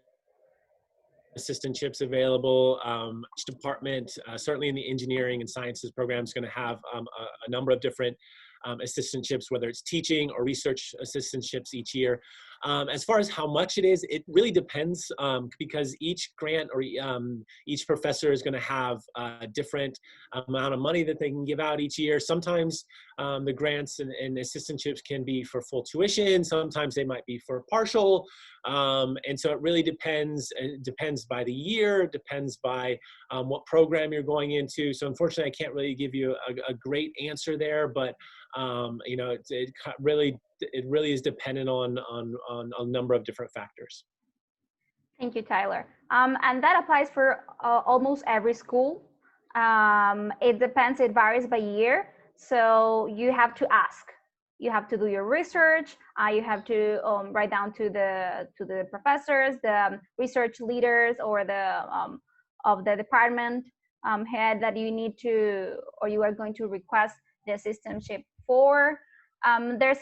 assistantships available. Each department, certainly in the engineering and sciences program, is going to have a number of different assistantships, whether it's teaching or research assistantships each year. As far as how much it is, it really depends because each grant or each professor is going to have a different amount of money that they can give out each year. Sometimes the grants and assistantships can be for full tuition. Sometimes they might be for partial. And so it really depends. It depends by the year, it depends by what program you're going into. So unfortunately, I can't really give you a great answer there, but you know, it really is dependent on a number of different factors. Thank you, Tyler. And that applies for almost every school. It depends, it varies by year. So you have to ask. You have to do your research. You have to write down to the professors, the research leaders, or the of the department head that you need to, or you are going to request the assistantship for. There's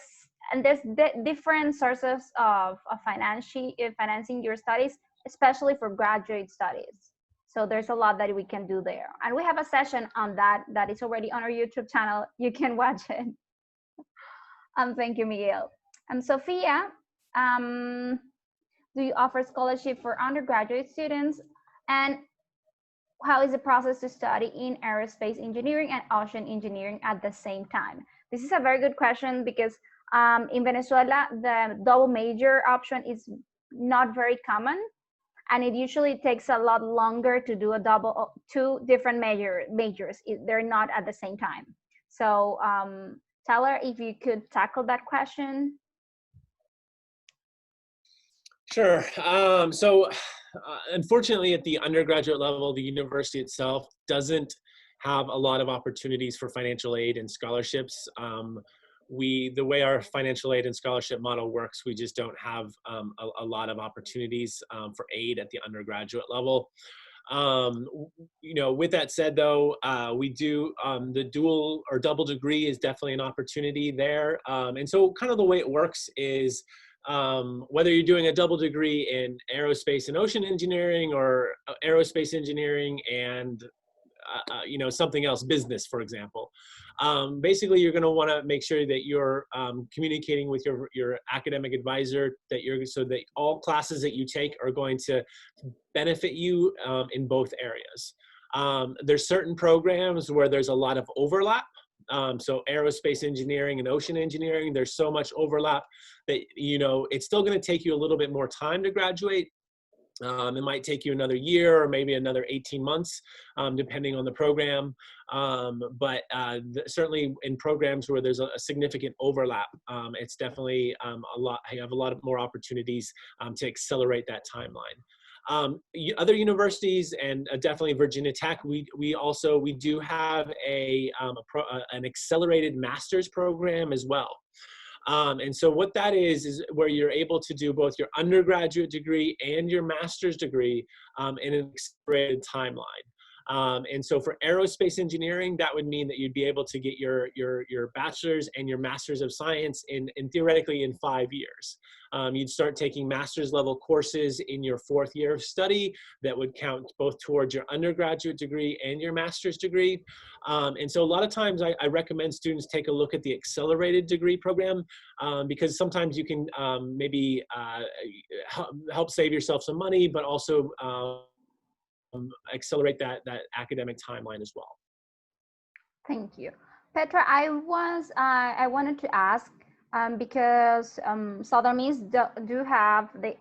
different sources of financing your studies, especially for graduate studies. So there's a lot that we can do there. And we have a session on that is already on our YouTube channel. You can watch it. Thank you, Miguel. Sophia, do you offer scholarship for undergraduate students? And how is the process to study in aerospace engineering and ocean engineering at the same time? This is a very good question because in Venezuela, the double major option is not very common. And it usually takes a lot longer to do two different majors. They're not at the same time. So Tyler, if you could tackle that question. Sure. Unfortunately, at the undergraduate level, the university itself doesn't have a lot of opportunities for financial aid and scholarships. The way our financial aid and scholarship model works, we just don't have a lot of opportunities for aid at the undergraduate level. You know, with that said, though, we do the dual or double degree is definitely an opportunity there. And so kind of the way it works is whether you're doing a double degree in aerospace and ocean engineering or aerospace engineering and you know, something else, business, for example. Basically, you're going to want to make sure that you're communicating with your academic advisor so that all classes that you take are going to benefit you in both areas. There's certain programs where there's a lot of overlap. So aerospace engineering and ocean engineering, there's so much overlap that, you know, it's still going to take you a little bit more time to graduate. It might take you another year or maybe another 18 months, depending on the program. But certainly in programs where there's a significant overlap, it's definitely you have a lot of more opportunities to accelerate that timeline. Other universities and definitely Virginia Tech, we do have an accelerated master's program as well. And so what that is where you're able to do both your undergraduate degree and your master's degree in an accelerated timeline. And so for aerospace engineering, that would mean that you'd be able to get your bachelor's and your master's of science in theoretically in 5 years. You'd start taking master's level courses in your 4th year of study that would count both towards your undergraduate degree and your master's degree. And so a lot of times I recommend students take a look at the accelerated degree program because sometimes you can maybe help save yourself some money, but also accelerate that academic timeline as well. Thank you. Petra, I wanted to ask, because Southern Miss do have the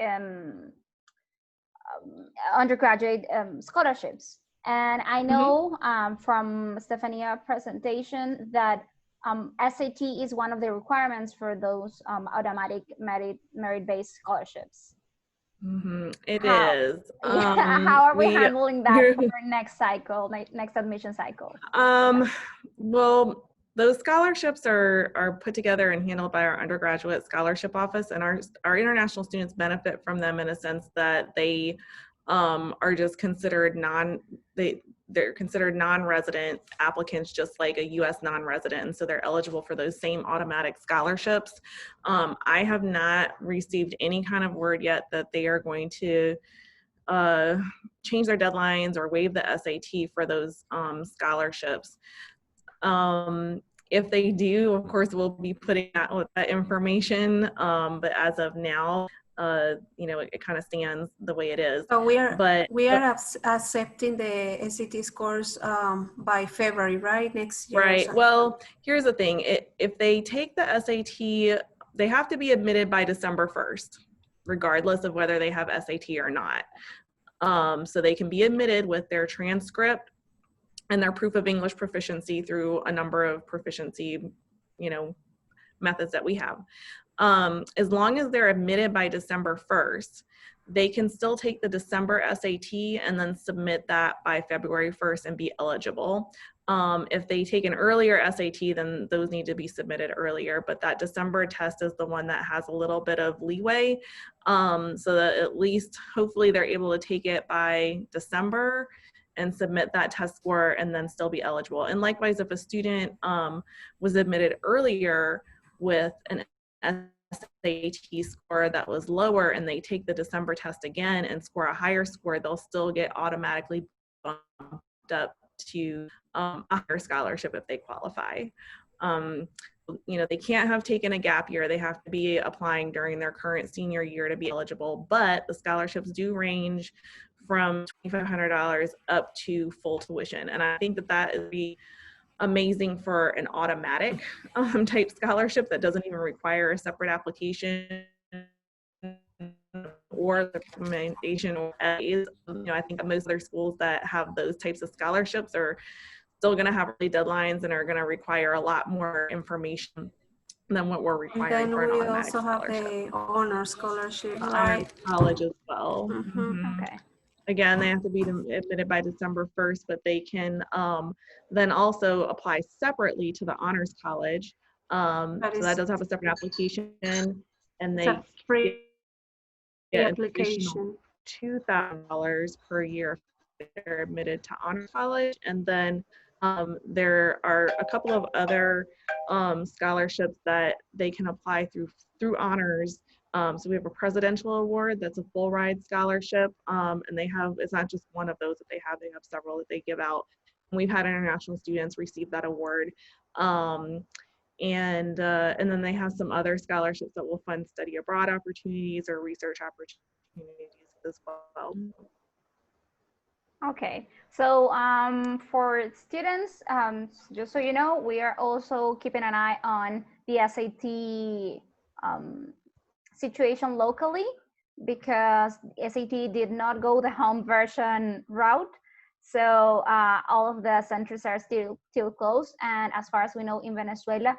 undergraduate scholarships. And I know from Stefania's presentation that SAT is one of the requirements for those automatic merit-based scholarships. It How? is. How are we handling that for our next cycle, next admission cycle? Well, those scholarships are put together and handled by our undergraduate scholarship office, and our international students benefit from them in a sense that they are just considered they're considered non-resident applicants, just like a U.S. non-resident, and so they're eligible for those same automatic scholarships. I have not received any kind of word yet that they are going to change their deadlines or waive the SAT for those scholarships. If they do, of course, we'll be putting out that information, but as of now, it kind of stands the way it is. So we are accepting the SAT scores by February, right? Next year. Right. Well, here's the thing. If they take the SAT, they have to be admitted by December 1st, regardless of whether they have SAT or not. So they can be admitted with their transcript and their proof of English proficiency through a number of proficiency, methods that we have. As long as they're admitted by December 1st, they can still take the December SAT and then submit that by February 1st and be eligible. If they take an earlier SAT, then those need to be submitted earlier, but that December test is the one that has a little bit of leeway, so that at least hopefully they're able to take it by December and submit that test score and then still be eligible. And likewise, if a student was admitted earlier with an SAT score that was lower and they take the December test again and score a higher score, they'll still get automatically bumped up to a higher scholarship if they qualify. They can't have taken a gap year. They have to be applying during their current senior year to be eligible, but the scholarships do range from $2,500 up to full tuition. And I think that would be amazing for an automatic type scholarship that doesn't even require a separate application or the recommendation. I think most other schools that have those types of scholarships are still going to have early deadlines and are going to require a lot more information than what we're requiring for an automatic scholarship. And then we also have the honor scholarship, right? Honors college as well. Okay. Again, they have to be admitted by December 1st, but they can then also apply separately to the honors college. So that does have a separate application, and they It's a free get application. $2,000 per year if they're admitted to honors college. And then there are a couple of other scholarships that they can apply through honors. So we have a presidential award that's a full ride scholarship, and it's not just one of those that they have several that they give out. And we've had international students receive that award. And then they have some other scholarships that will fund study abroad opportunities or research opportunities as well. Okay, so for students, just so you know, we are also keeping an eye on the SAT situation locally, because SAT did not go the home version route. So all of the centers are still closed. And as far as we know, in Venezuela,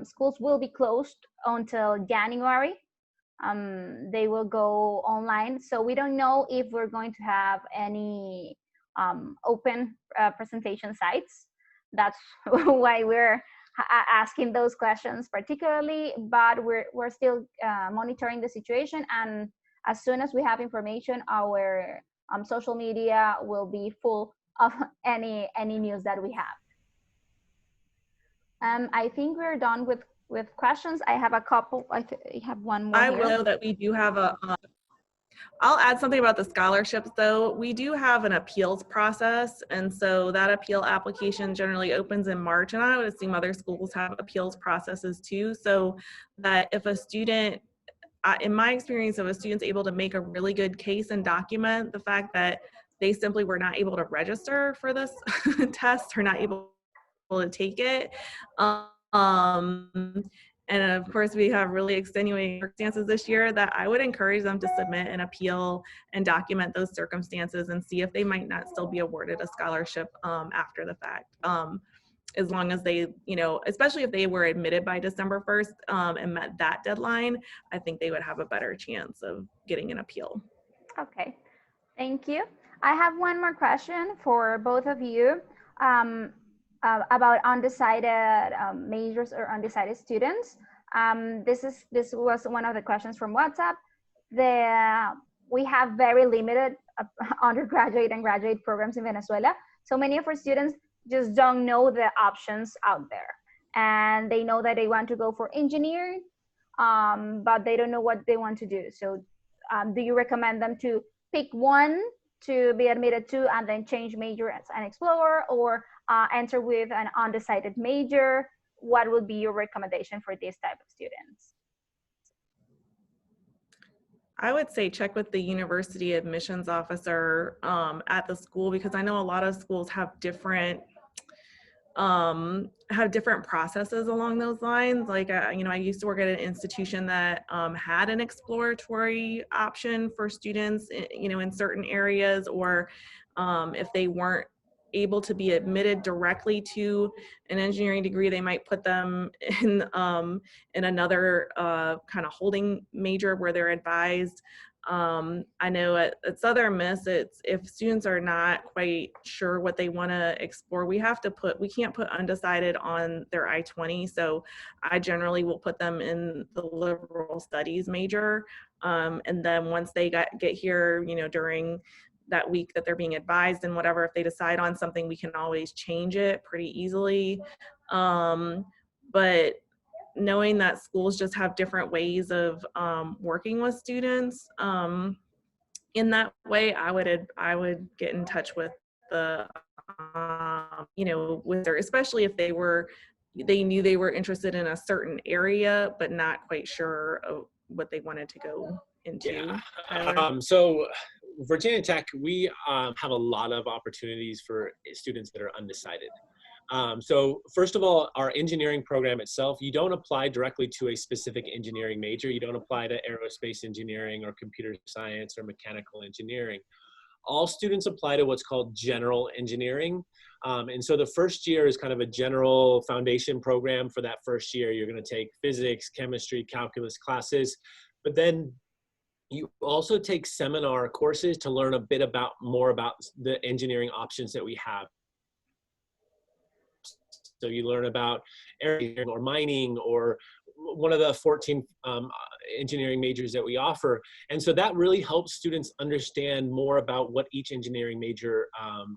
schools will be closed until January. They will go online. So we don't know if we're going to have any open presentation sites. That's why we're asking those questions particularly, but we're still monitoring the situation, and as soon as we have information, our social media will be full of any news that we have. I think we're done with questions. I have a couple. I have one more. I will that we do have I'll add something about the scholarships though. We do have an appeals process, and so that appeal application generally opens in March, and I would assume other schools have appeals processes too, so that if a student, in my experience, if a student's able to make a really good case and document the fact that they simply were not able to register for this test or not able to take it, and of course, we have really extenuating circumstances this year, that I would encourage them to submit an appeal and document those circumstances and see if they might not still be awarded a scholarship after the fact. As long as they, especially if they were admitted by December 1st and met that deadline, I think they would have a better chance of getting an appeal. Okay, thank you. I have one more question for both of you about undecided majors or undecided students. This was one of the questions from WhatsApp. We have very limited undergraduate and graduate programs in Venezuela. So many of our students just don't know the options out there. And they know that they want to go for engineering, but they don't know what they want to do. So do you recommend them to pick one to be admitted to and then change major and explore, or enter with an undecided major? What would be your recommendation for this type of students? I would say check with the university admissions officer at the school, because I know a lot of schools have different processes along those lines. Like, you know, I used to work at an institution that had an exploratory option for students, you know, in certain areas, or if they weren't able to be admitted directly to an engineering degree, they might put them in another kind of holding major where they're advised. I know at Southern Miss, it's if students are not quite sure what they want to explore, we can't put undecided on their I-20. So I generally will put them in the liberal studies major. And then once they get here, you know, during that week that they're being advised and whatever, if they decide on something, we can always change it pretty easily. But knowing that schools just have different ways of working with students, in that way, I would get in touch with the, you know, with their, especially if they knew they were interested in a certain area, but not quite sure of what they wanted to go into. Yeah. Tyler? So Virginia Tech, we have a lot of opportunities for students that are undecided. So first of all, our engineering program itself, you don't apply directly to a specific engineering major. You don't apply to aerospace engineering or computer science or mechanical engineering. All students apply to what's called general engineering. And so the first year is kind of a general foundation program. For that first year, you're going to take physics, chemistry, calculus classes, but then you also take seminar courses to learn a bit more about the engineering options that we have. So you learn about engineering or mining or one of the 14 engineering majors that we offer. And so that really helps students understand more about what each engineering major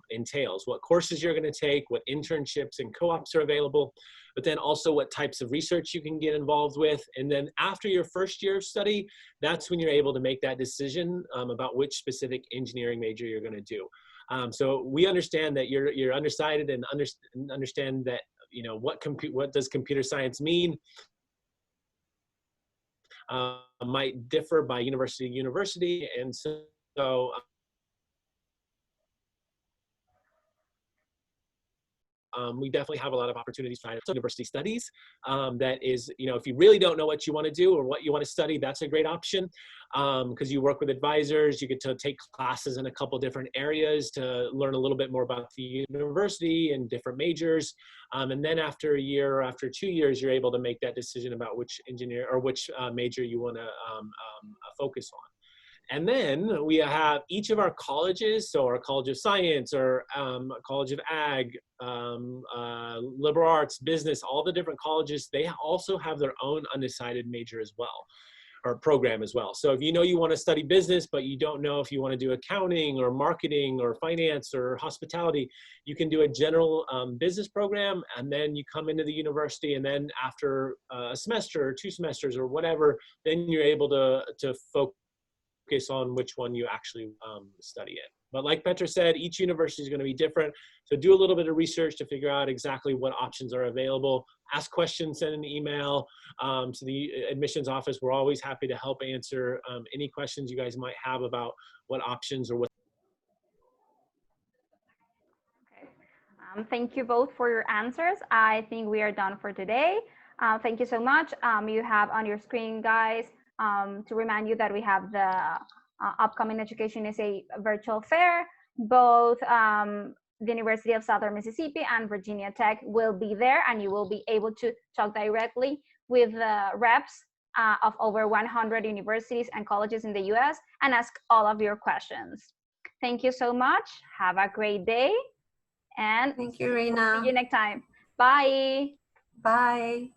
entails, what courses you're going to take, what internships and co-ops are available, but then also what types of research you can get involved with. And then after your first year of study, that's when you're able to make that decision about which specific engineering major you're going to do. So we understand that you're undecided and understand that, you know, what does computer science mean? Might differ by university to university, and so we definitely have a lot of opportunities for university studies. That is, you know, if you really don't know what you want to do or what you want to study, that's a great option because you work with advisors. You get to take classes in a couple different areas to learn a little bit more about the university and different majors. And then after a year or after 2 years, you're able to make that decision about which engineer or which major you want to focus on. And then we have each of our colleges, so our College of Science or College of Ag, liberal arts, business, all the different colleges, they also have their own undecided major as well, or program as well. So if you know you want to study business, but you don't know if you want to do accounting or marketing or finance or hospitality, you can do a general business program, and then you come into the university, and then after a semester or 2 semesters or whatever, then you're able to focus on which one you actually study in. But like Petra said, each university is going to be different. So do a little bit of research to figure out exactly what options are available. Ask questions, send an email to the admissions office. We're always happy to help answer any questions you guys might have about what options or what. Okay. Thank you both for your answers. I think we are done for today. Thank you so much. You have on your screen, guys, to remind you that we have the upcoming Education SA virtual fair. Both the University of Southern Mississippi and Virginia Tech will be there, and you will be able to talk directly with the reps of over 100 universities and colleges in the US and ask all of your questions. Thank you so much. Have a great day. And Thank you, Rina. see you next time. Bye. Bye.